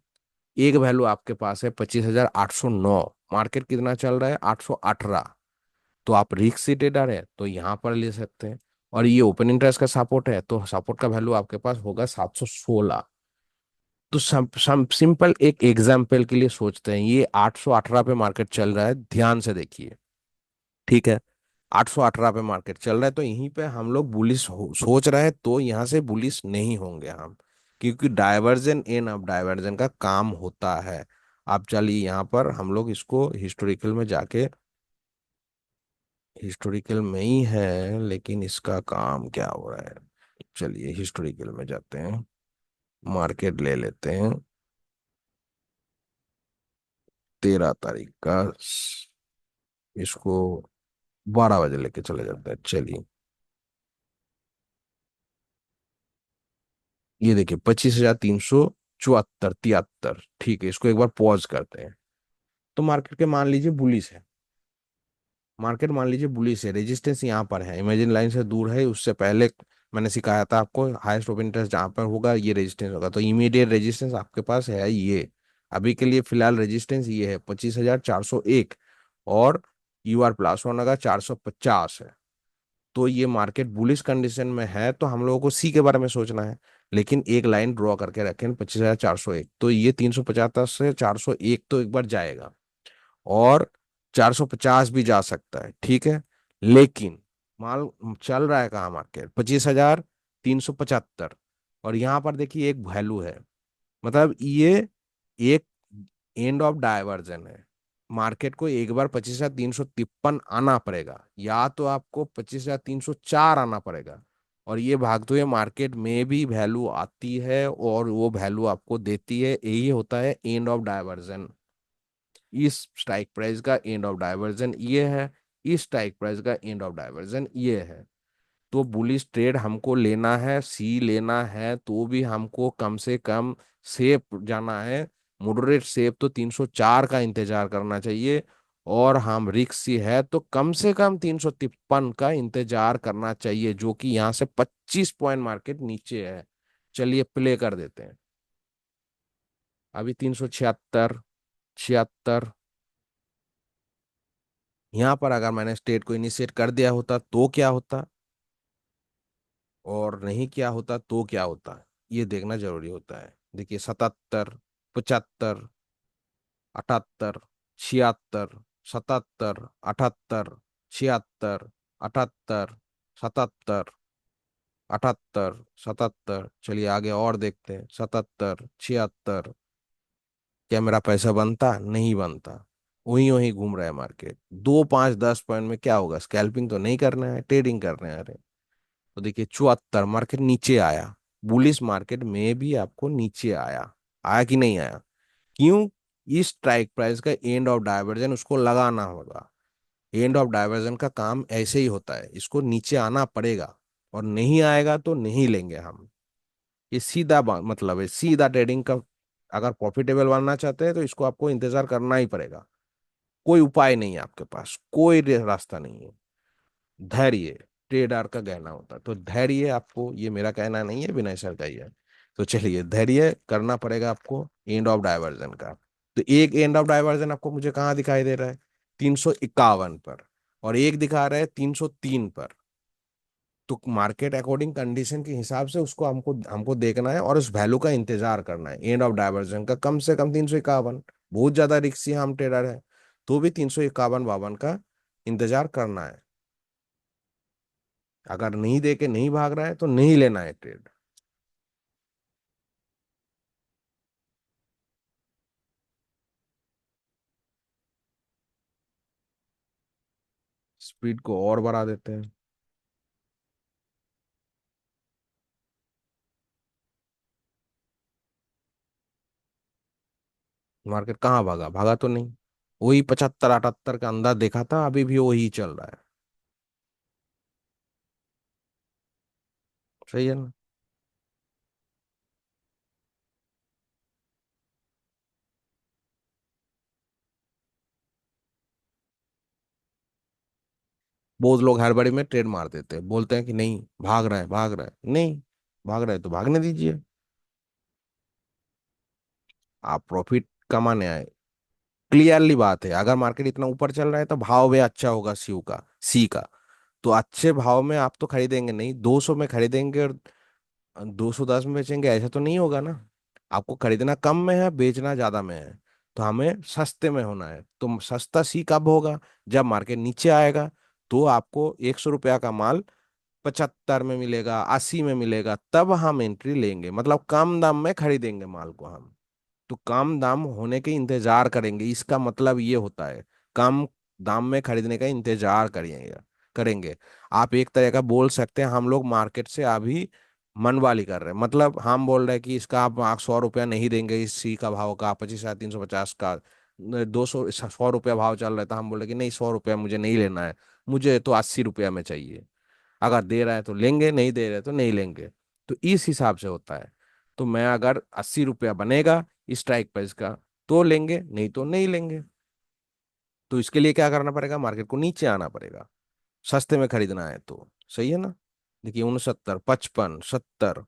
एक वैल्यू आपके पास है 25,809। मार्केट कितना चल रहा है? 818। तो आप रिस्क से ट्रेडर है तो यहाँ पर ले सकते हैं। और ये ओपन इंटरेस्ट का सपोर्ट है, तो सपोर्ट का वैल्यू आपके पास होगा 716। तो सिंपल एक एग्जाम्पल के लिए सोचते हैं, ये 818 पे मार्केट चल रहा है, ध्यान से देखिए, ठीक है। 818 पे मार्केट चल रहा है, तो यहीं पे हम लोग बुलिश सोच रहे हैं, तो यहाँ से बुलिश नहीं होंगे हम, क्योंकि डाइवर्जन इन अब डाइवर्जन का काम होता है। आप चलिए यहाँ पर हम लोग इसको हिस्टोरिकल में जाके, हिस्टोरिकल में ही है लेकिन इसका काम क्या हो रहा है। चलिए हिस्टोरिकल में जाते हैं, मार्केट ले लेते हैं 13 तारीख का। इसको 12 बजे लेके चले जाते हैं, चलिए। ये देखिए 25,374 73, ठीक है, इसको एक बार पॉज करते हैं। तो मार्केट के मान लीजिए बुलिश है, मार्केट मान लीजिए बुलिश है, रेजिस्टेंस यहाँ पर है, इमेजिन लाइन से दूर है, उससे पहले मैंने सिखाया था आपको हाईएस्ट ऑफ इंटरेस्ट जहाँ पर होगा ये रेजिस्टेंस होगा, तो इमीडिएट रेजिस्टेंस आपके पास है ये। अभी के लिए फिलहाल रेजिस्टेंस ये है 25,401, और यू आर प्लस होने का 450 है। तो ये मार्केट बुलिश कंडीशन में है, तो हम लोगों को सी के बारे में सोचना है। लेकिन एक लाइन ड्रॉ करके रखें 25,401, तो ये 350 से 401 तो एक बार जाएगा, और 450 भी जा सकता है, ठीक है। लेकिन माल चल रहा है कहाँ, मार्केट 25,375, और यहाँ पर देखिए एक वैल्यू है, मतलब ये एक एंड ऑफ डायवर्जन है। मार्केट को एक बार 25,353 आना पड़ेगा, या तो आपको 25,304 आना पड़ेगा, और ये भागते हुए मार्केट में भी वैल्यू आती है, और वो वैल्यू आपको देती है, यही होता है एंड ऑफ डायवर्जन। इस स्ट्राइक प्राइस का एंड ऑफ डाइवर्जन ये है, इस स्ट्राइक प्राइस का एंड ऑफ डाइवर्जन ये है। तो बुलिश ट्रेड हमको लेना है, सी लेना है, तो भी हमको कम से कम सेफ जाना है। मॉडरेट सेफ तो 304 का इंतजार करना चाहिए, और हम रिक्स है तो कम से कम 353 का इंतजार करना चाहिए, जो कि यहाँ से 25 पॉइंट मार्केट नीचे है। चलिए प्ले कर देते हैं। अभी 376, 76, यहाँ पर अगर मैंने स्टेट को इनिशिएट कर दिया होता तो क्या होता, और नहीं किया होता तो क्या होता, ये देखना जरूरी होता है। देखिए 77, 75, 78, 76, 77, 78, 76, 78, 77, 78, 77, चलिए आगे और देखते हैं, 77, 76। क्या मेरा पैसा बनता? नहीं बनता। वहीं वहीं घूम रहा है मार्केट, 2 5 10 पॉइंट में क्या होगा, स्कैल्पिंग तो नहीं करना है, ट्रेडिंग करना है। अरे तो देखिए 74 मार्केट नीचे आया, बुलिश मार्केट में भी आपको नीचे आया, आया कि नहीं आया? क्यों? इस स्ट्राइक प्राइस का एंड ऑफ डाइवर्जन उसको लगाना होगा। एंड ऑफ डाइवर्जन का काम ऐसे ही होता है, इसको नीचे आना पड़ेगा, और नहीं आएगा तो नहीं लेंगे हम। ये सीधा मतलब है, सीधा ट्रेडिंग का। अगर प्रॉफिटेबल बनना चाहते हैं तो इसको आपको इंतजार करना ही पड़ेगा, कोई उपाय नहीं है आपके पास, कोई रास्ता नहीं है। धैर्य ट्रेडर का कहना होता है, तो धैर्य आपको, ये मेरा कहना नहीं है, विनय सर का ही है। तो चलिए धैर्य करना पड़ेगा आपको एंड ऑफ डाइवर्जन का। तो एक एंड ऑफ डाइवर्जन आपको मुझे कहाँ दिखाई दे रहा है? 351 पर, और एक दिखा रहा है 303 पर। तो मार्केट अकॉर्डिंग कंडीशन के हिसाब से उसको हमको हमको देखना है, और उस वैल्यू का इंतजार करना है एंड ऑफ डाइवर्जन का, कम से कम 351। बहुत ज्यादा रिक्सी हम ट्रेडर है, तो भी 351 52 का इंतजार करना है। अगर नहीं दे के नहीं भाग रहा है तो नहीं लेना है ट्रेड। स्पीड को और बढ़ा देते हैं। मार्केट कहाँ भागा? भागा तो नहीं, वही 75 78 का अंदर देखा था, अभी भी वही चल रहा है। सही है ना? बहुत लोग हड़बड़ी में ट्रेड मार देते हैं, बोलते हैं कि नहीं भाग रहा है, भाग रहा है, नहीं भाग रहा है तो भागने दीजिए। आप प्रॉफिट कमाने आए, क्लियरली बात है, अगर मार्केट इतना ऊपर चल रहा है तो भाव भी अच्छा होगा सी का। तो अच्छे भाव में आप तो खरीदेंगे नहीं, 200 में खरीदेंगे और 210 में बेचेंगे, ऐसा तो नहीं होगा ना। आपको खरीदना कम में है, बेचना ज्यादा में है, तो हमें सस्ते में होना है। तो सस्ता सी कब होगा? जब मार्केट नीचे आएगा, तो आपको 100 रुपया का माल 75 में मिलेगा, 80 में मिलेगा, तब हम एंट्री लेंगे, मतलब कम दाम में खरीदेंगे माल को हम। तो कम दाम होने के इंतजार करेंगे, इसका मतलब ये होता है, कम दाम में खरीदने का इंतजार करिएगा, करेंगे। आप एक तरह का बोल सकते हैं हम लोग मार्केट से अभी मन वाली कर रहे हैं, मतलब हम बोल रहे हैं कि इसका आप 100 रुपया नहीं देंगे, इसी का भाव का 25,350 का 100 भाव चल रहा है, तो हम बोल रहे हैं कि नहीं, 100 रुपया मुझे नहीं लेना है, मुझे तो 80 रुपया में चाहिए। अगर दे रहा है तो लेंगे, नहीं दे रहे तो नहीं लेंगे। तो इस हिसाब से होता है। तो मैं अगर 80 रुपया बनेगा स्ट्राइक प्राइस का तो लेंगे, नहीं तो नहीं लेंगे। तो इसके लिए क्या करना पड़ेगा, मार्केट को नीचे आना पड़ेगा, सस्ते में खरीदना है तो। सही है ना। देखिए 69, 55, 70,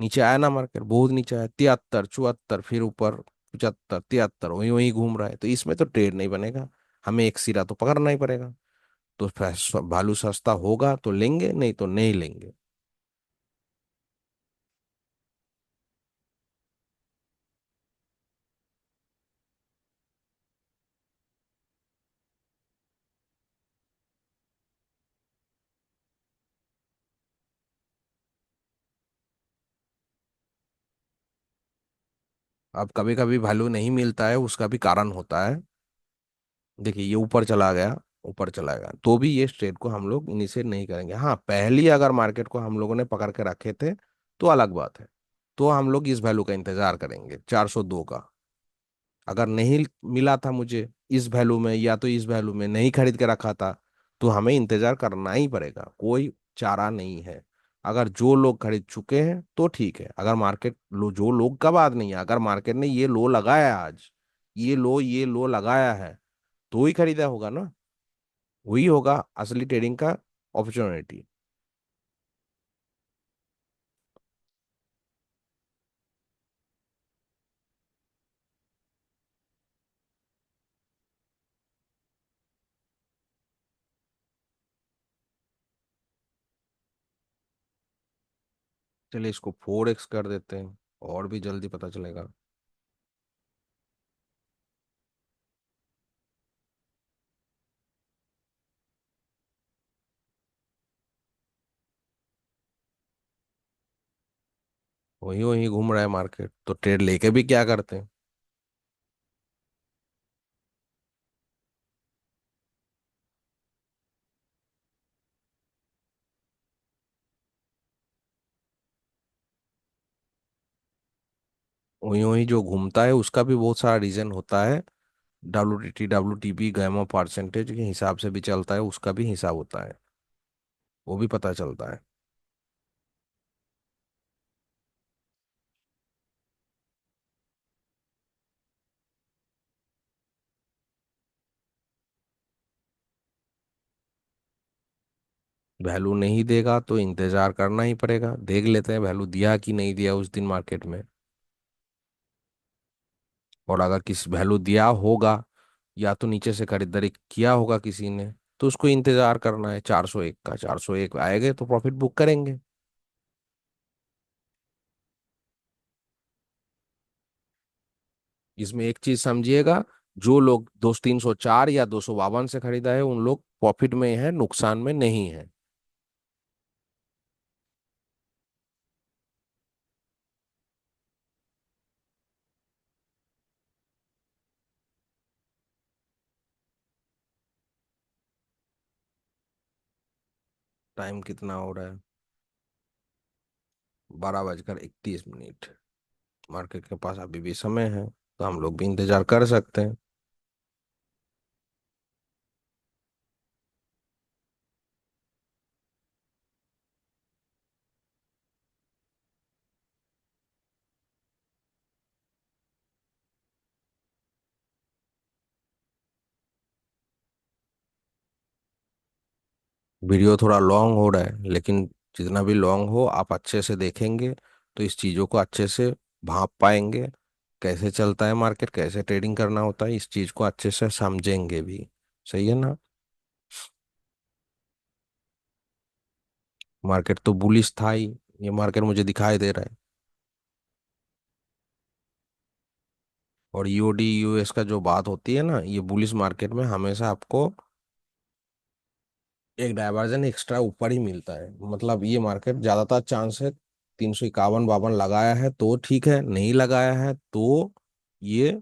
नीचे आया ना मार्केट, बहुत नीचे आया, 73, 74, फिर ऊपर 75, 73, वही वही घूम रहा है। तो इसमें तो ट्रेड नहीं बनेगा, हमें एक सिरा तो पकड़ना ही पड़ेगा। तो भालू सस्ता होगा तो लेंगे, नहीं तो नहीं लेंगे। अब कभी कभी वैल्यू नहीं मिलता है, उसका भी कारण होता है। देखिए ये ऊपर चला गया, ऊपर चला गया, तो भी ये ट्रेड को हम लोग इनिशिएट नहीं करेंगे। हाँ, पहली अगर मार्केट को हम लोगों ने पकड़ के रखे थे तो अलग बात है, तो हम लोग इस वैल्यू का इंतजार करेंगे, 402 का। अगर नहीं मिला था मुझे इस वैल्यू में, या तो इस वैल्यू में नहीं खरीद के रखा था, तो हमें इंतजार करना ही पड़ेगा, कोई चारा नहीं है। अगर जो लोग खरीद चुके हैं तो ठीक है, अगर मार्केट लो, जो लोग का बात नहीं है, अगर मार्केट ने ये लो लगाया आज, ये लो लगाया है, तो ही खरीदा होगा ना। वही होगा असली ट्रेडिंग का अपॉर्चुनिटी। चलिए इसको 4x कर देते हैं, और भी जल्दी पता चलेगा। वही वही घूम रहा है मार्केट, तो ट्रेड लेके भी क्या करते हैं। वही वही जो घूमता है उसका भी बहुत सारा रीजन होता है। WTT गैमा परसेंटेज के हिसाब से भी चलता है, उसका भी हिसाब होता है, वो भी पता चलता है। वैल्यू नहीं देगा तो इंतजार करना ही पड़ेगा, देख लेते हैं वैल्यू दिया कि नहीं दिया उस दिन मार्केट में। और अगर किसी वैल्यू दिया होगा, या तो नीचे से खरीदारी किया होगा किसी ने, तो उसको इंतजार करना है 401 का, 401 आएगा तो प्रॉफिट बुक करेंगे। इसमें एक चीज समझिएगा, जो लोग 304 या 252 से खरीदा है, उन लोग प्रॉफिट में है, नुकसान में नहीं है। टाइम कितना हो रहा है, 12:31। मार्केट के पास अभी भी समय है, तो हम लोग भी इंतजार कर सकते हैं। वीडियो थोड़ा लॉन्ग हो रहा है, लेकिन जितना भी लॉन्ग हो, आप अच्छे से देखेंगे तो इस चीज़ों को अच्छे से भाप पाएंगे। कैसे चलता है मार्केट, कैसे ट्रेडिंग करना होता है, इस चीज़ को अच्छे से समझेंगे भी। सही है ना। मार्केट तो बुलिश था ही, ये मार्केट मुझे दिखाई दे रहा है। और यूडी यूएस का जो बात होती है ना, ये बुलिश मार्केट में हमेशा आपको एक डायवर्जन एक्स्ट्रा ऊपर ही मिलता है। मतलब ये मार्केट ज्यादातर चांस है 351 52 लगाया है तो ठीक है, नहीं लगाया है तो ये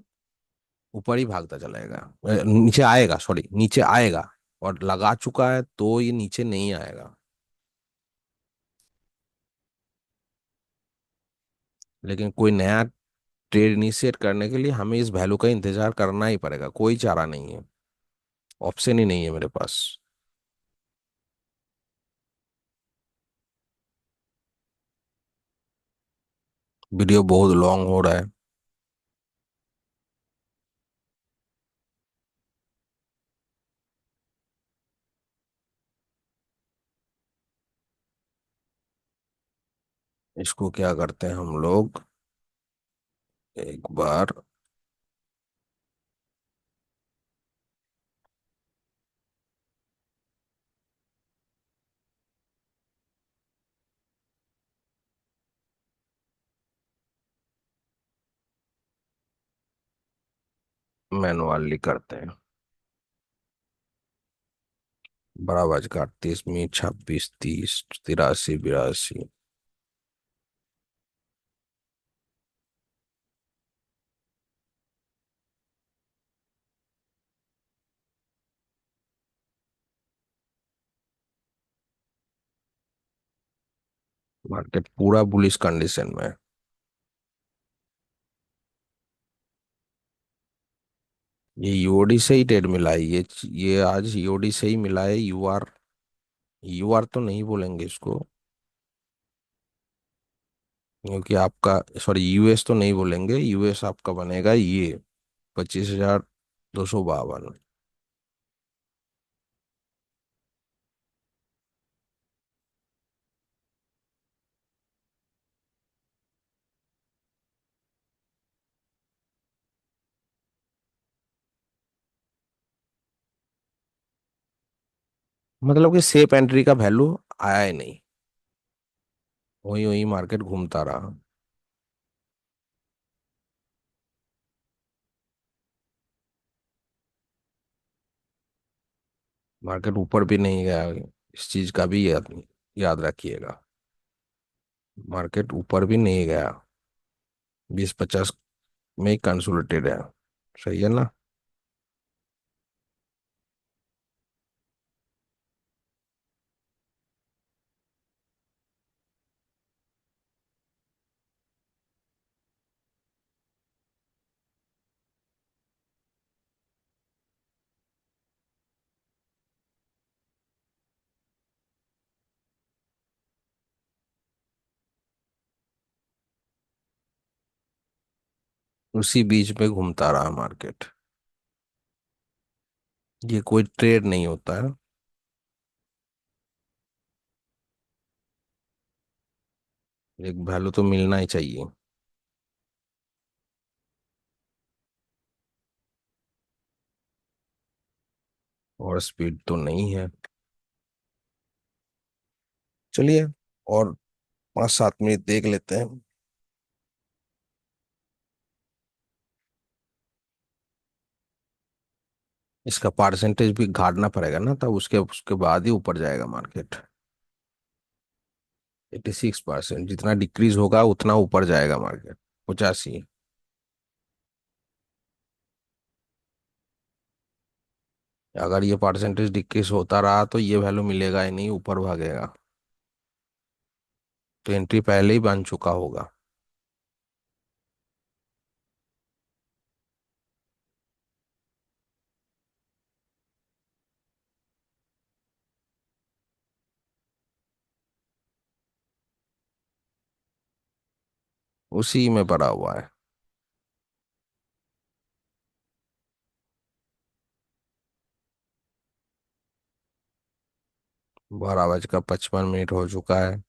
ऊपर ही भागता चलेगा, नीचे आएगा, सॉरी नीचे आएगा। और लगा चुका है तो ये नीचे नहीं आएगा। लेकिन कोई नया ट्रेड इनिशिएट करने के लिए हमें इस वैल्यू का इंतजार करना ही पड़ेगा, कोई चारा नहीं है, ऑप्शन ही नहीं है मेरे पास। वीडियो बहुत लॉन्ग हो रहा है। इसको क्या करते हैं हम लोग, एक बार मैनुअली करते हैं। 12 बजकर 38 मिनट, 26, 30, 83, 82। मार्केट पूरा बुलिश कंडीशन में है। ये यूओडी से ही ट्रेड मिला है, ये आज यूओडी से ही मिला है। यूआर, यूआर तो नहीं बोलेंगे इसको, क्योंकि आपका, सॉरी, यूएस तो नहीं बोलेंगे, यूएस आपका बनेगा ये 25,252। मतलब कि सेफ एंट्री का वैल्यू आया ही नहीं, वही वही मार्केट घूमता रहा। मार्केट ऊपर भी नहीं गया, इस चीज का भी याद याद रखिएगा। मार्केट ऊपर भी नहीं गया, 20-50 में ही कंसोलिडेटेड है। सही है ना। उसी बीच में घूमता रहा मार्केट। ये कोई ट्रेड नहीं होता है। एक वैल्यू तो मिलना ही चाहिए। और स्पीड तो नहीं है। चलिए, और 5-7 मिनट देख लेते हैं। इसका परसेंटेज भी घाटना पड़ेगा ना, तब उसके उसके बाद ही ऊपर जाएगा मार्केट। 86%, जितना डिक्रीज होगा उतना ऊपर जाएगा मार्केट। 85। अगर ये परसेंटेज डिक्रीज होता रहा तो ये वैल्यू मिलेगा ही नहीं, ऊपर भागेगा। तो एंट्री पहले ही बन चुका होगा। उसी में पड़ा हुआ है। 12 बजकर 55 मिनट हो चुका है।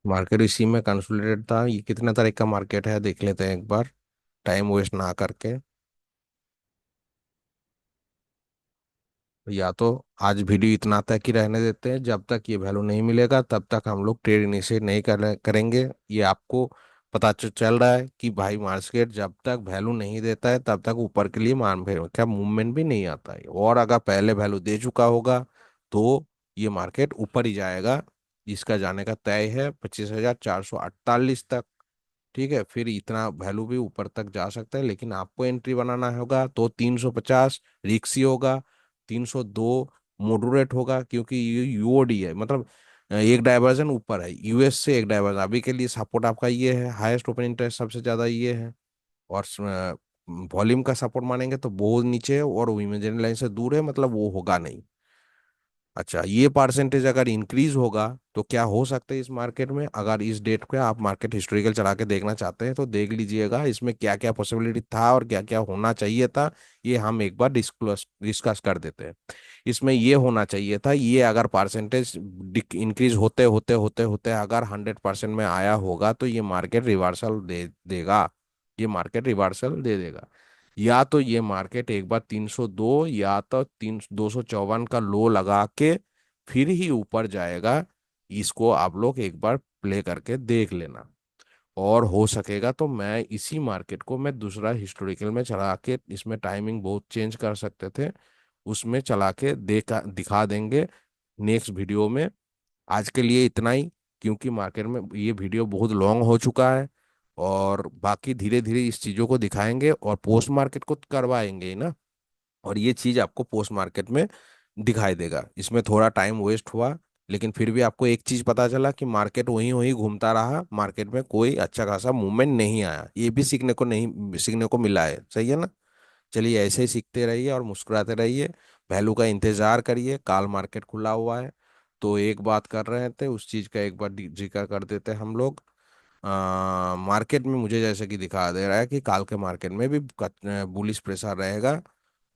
मार्केट इसी में कंसोलिडेट था। ये कितने तरह का मार्केट है देख लेते हैं एक बार, टाइम वेस्ट ना करके। या तो आज वीडियो इतना तक ही रहने देते हैं, जब तक ये वैल्यू नहीं मिलेगा तब तक हम लोग ट्रेड इनिशिएट नहीं करेंगे। ये आपको पता चल रहा है कि भाई मार्केट जब तक वैल्यू नहीं देता है तब तक ऊपर के लिए क्या मूवमेंट भी नहीं आता है। और अगर पहले वैल्यू दे चुका होगा तो ये मार्केट ऊपर ही जाएगा। इसका जाने का तय है 25,448 तक। ठीक है, फिर इतना वैल्यू भी ऊपर तक जा सकता है, लेकिन आपको एंट्री बनाना होगा तो 350 रिक्सी होगा, 302 मॉडरेट होगा, क्योंकि ये यूओडी है, मतलब एक डाइवर्जन ऊपर है यूएस से, एक डाइवर्जन अभी के लिए सपोर्ट आपका ये है, हाईएस्ट ओपन इंटरेस्ट सबसे ज्यादा ये है। और वॉल्यूम का सपोर्ट मानेंगे तो बहुत नीचे है और इमेजिनरी लाइन से दूर है, मतलब वो होगा नहीं। अच्छा, ये परसेंटेज अगर इंक्रीज होगा तो क्या हो सकता है इस मार्केट में, अगर इस डेट पे आप मार्केट हिस्टोरिकल चला के देखना चाहते हैं तो देख लीजिएगा इसमें क्या क्या पॉसिबिलिटी था और क्या क्या होना चाहिए था। ये हम एक बार डिस्कस डिस्कस कर देते हैं। इसमें ये होना चाहिए था, ये अगर परसेंटेज इंक्रीज होते होते होते होते अगर 100% में आया होगा तो ये मार्केट रिवर्सल दे देगा। ये मार्केट रिवर्सल दे देगा। या तो ये मार्केट एक बार 302 या तो 254 का लो लगा के फिर ही ऊपर जाएगा। इसको आप लोग एक बार प्ले करके देख लेना। और हो सकेगा तो मैं इसी मार्केट को मैं दूसरा हिस्टोरिकल में चला के, इसमें टाइमिंग बहुत चेंज कर सकते थे, उसमें चला के देखा दिखा देंगे नेक्स्ट वीडियो में। आज के लिए इतना ही, क्योंकि मार्केट में ये वीडियो बहुत लॉन्ग हो चुका है। और बाकी धीरे धीरे इस चीज़ों को दिखाएंगे और पोस्ट मार्केट को करवाएंगे ही ना। और ये चीज़ आपको पोस्ट मार्केट में दिखाई देगा। इसमें थोड़ा टाइम वेस्ट हुआ, लेकिन फिर भी आपको एक चीज़ पता चला कि मार्केट वहीं वहीं घूमता रहा, मार्केट में कोई अच्छा खासा मूवमेंट नहीं आया, ये भी सीखने को मिला है। सही है ना। चलिए, ऐसे ही सीखते रहिए और मुस्कुराते रहिए। वैल्यू का इंतजार करिए, काल मार्केट खुला हुआ है। तो एक बात कर रहे थे उस चीज का एक बार जिक्र कर देते हैं हम लोग। मार्केट में मुझे जैसे कि दिखा दे रहा है कि काल के मार्केट में भी बुलिश प्रेशर रहेगा।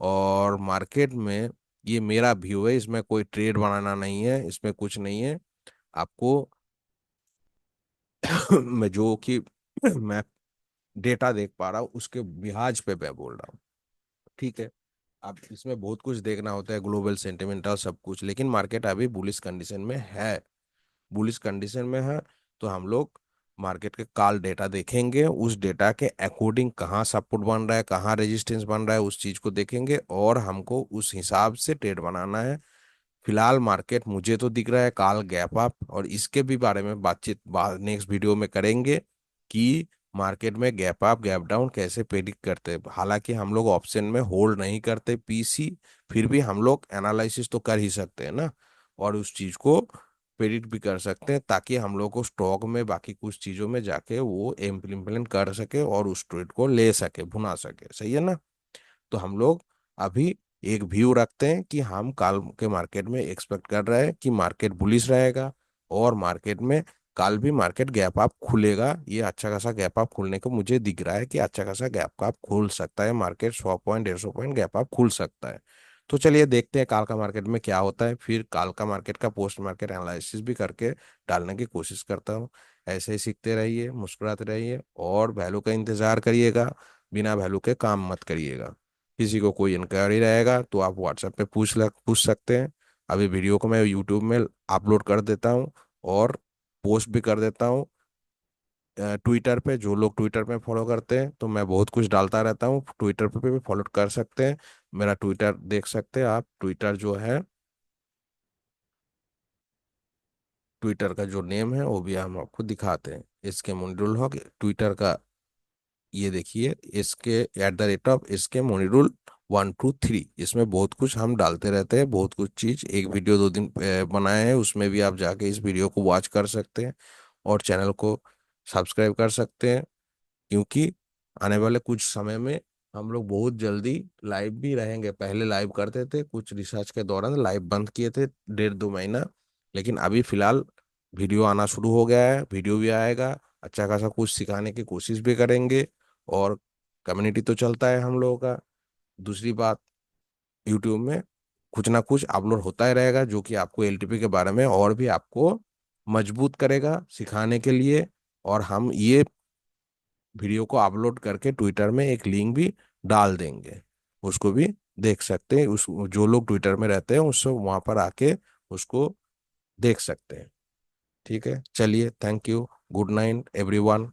और मार्केट में ये मेरा व्यू है, इसमें कोई ट्रेड बनाना नहीं है, इसमें कुछ नहीं है आपको। मैं जो कि मैं डेटा देख पा रहा हूँ उसके लिहाज पे मैं बोल रहा हूँ। ठीक है। अब इसमें बहुत कुछ देखना होता है, ग्लोबल सेंटिमेंटल सब कुछ, लेकिन मार्केट अभी बुलिश कंडीशन में है। बुलिश कंडीशन में है तो हम लोग मार्केट के कॉल डेटा देखेंगे, उस डेटा के अकॉर्डिंग कहाँ सपोर्ट बन रहा है कहाँ रेजिस्टेंस बन रहा है उस चीज को देखेंगे और हमको उस हिसाब से ट्रेड बनाना है। फिलहाल मार्केट मुझे तो दिख रहा है काल गैप अप, और इसके भी बारे में बातचीत नेक्स्ट वीडियो में करेंगे कि मार्केट में गैप अप गैप डाउन कैसे प्रेडिक्ट करते हैं। हालांकि हम लोग ऑप्शन में होल्ड नहीं करते पीसी, फिर भी हम लोग एनालिसिस तो कर ही सकते हैं ना, और उस चीज को प्रेडिक्ट भी कर सकते हैं, ताकि हम लोग को स्टॉक में बाकी कुछ चीजों में जाके वो इम्प्लीमेंट कर सके और उस ट्रेड को ले सके भुना सके। सही है ना। तो हम लोग अभी एक व्यू रखते हैं कि हम कल के मार्केट में एक्सपेक्ट कर रहे हैं कि मार्केट बुलिश रहेगा। और मार्केट में कल भी मार्केट गैप अप खुलेगा, ये अच्छा खासा गैप अप खुलने को मुझे दिख रहा है कि अच्छा खासा गैप अप खुल सकता है, market 100 point 150 point gap up खुल सकता है। तो चलिए देखते हैं काल का मार्केट में क्या होता है, फिर काल का मार्केट का पोस्ट मार्केट एनालिसिस भी करके डालने की कोशिश करता हूँ। ऐसे ही सीखते रहिए, मुस्कुराते रहिए और वैल्यू का इंतजार करिएगा। बिना वैल्यू के काम मत करिएगा। किसी को कोई इंक्वायरी रहेगा तो आप व्हाट्सएप पे पूछ सकते हैं। अभी वीडियो को मैं यूट्यूब में अपलोड कर देता हूँ और पोस्ट भी कर देता हूँ ट्विटर पे। जो लोग ट्विटर पे फॉलो करते हैं तो मैं बहुत कुछ डालता रहता हूँ, ट्विटर पे भी फॉलो कर सकते हैं। मेरा ट्विटर देख सकते हैं आप, ट्विटर जो है, ट्विटर का जो नेम है वो भी हम आपको दिखाते हैं, इसके मुंडुल हॉक ट्विटर का। ये देखिए, इसके @इसके मोनिरूल 123, इसमें बहुत कुछ हम डालते रहते हैं, बहुत कुछ चीज। एक वीडियो 2 दिन बनाए हैं, उसमें भी आप जाके इस वीडियो को वॉच कर सकते हैं और चैनल को सब्सक्राइब कर सकते हैं। क्योंकि आने वाले कुछ समय में हम लोग बहुत जल्दी लाइव भी रहेंगे। पहले लाइव करते थे, कुछ रिसर्च के दौरान लाइव बंद किए थे 1.5 2 महीना, लेकिन अभी फिलहाल वीडियो आना शुरू हो गया है, वीडियो भी आएगा। अच्छा खासा कुछ सिखाने की कोशिश भी करेंगे। और कम्युनिटी तो चलता है हम लोगों का। दूसरी बात, यूट्यूब में कुछ ना कुछ अपलोड होता ही रहेगा जो कि आपको एलटीपी के बारे में और भी आपको मजबूत करेगा सिखाने के लिए। और हम ये वीडियो को अपलोड करके ट्विटर में एक लिंक भी डाल देंगे, उसको भी देख सकते हैं। उस जो लोग ट्विटर में रहते हैं उससे वहां पर आके उसको देख सकते हैं। ठीक है, चलिए, thank you, good night everyone.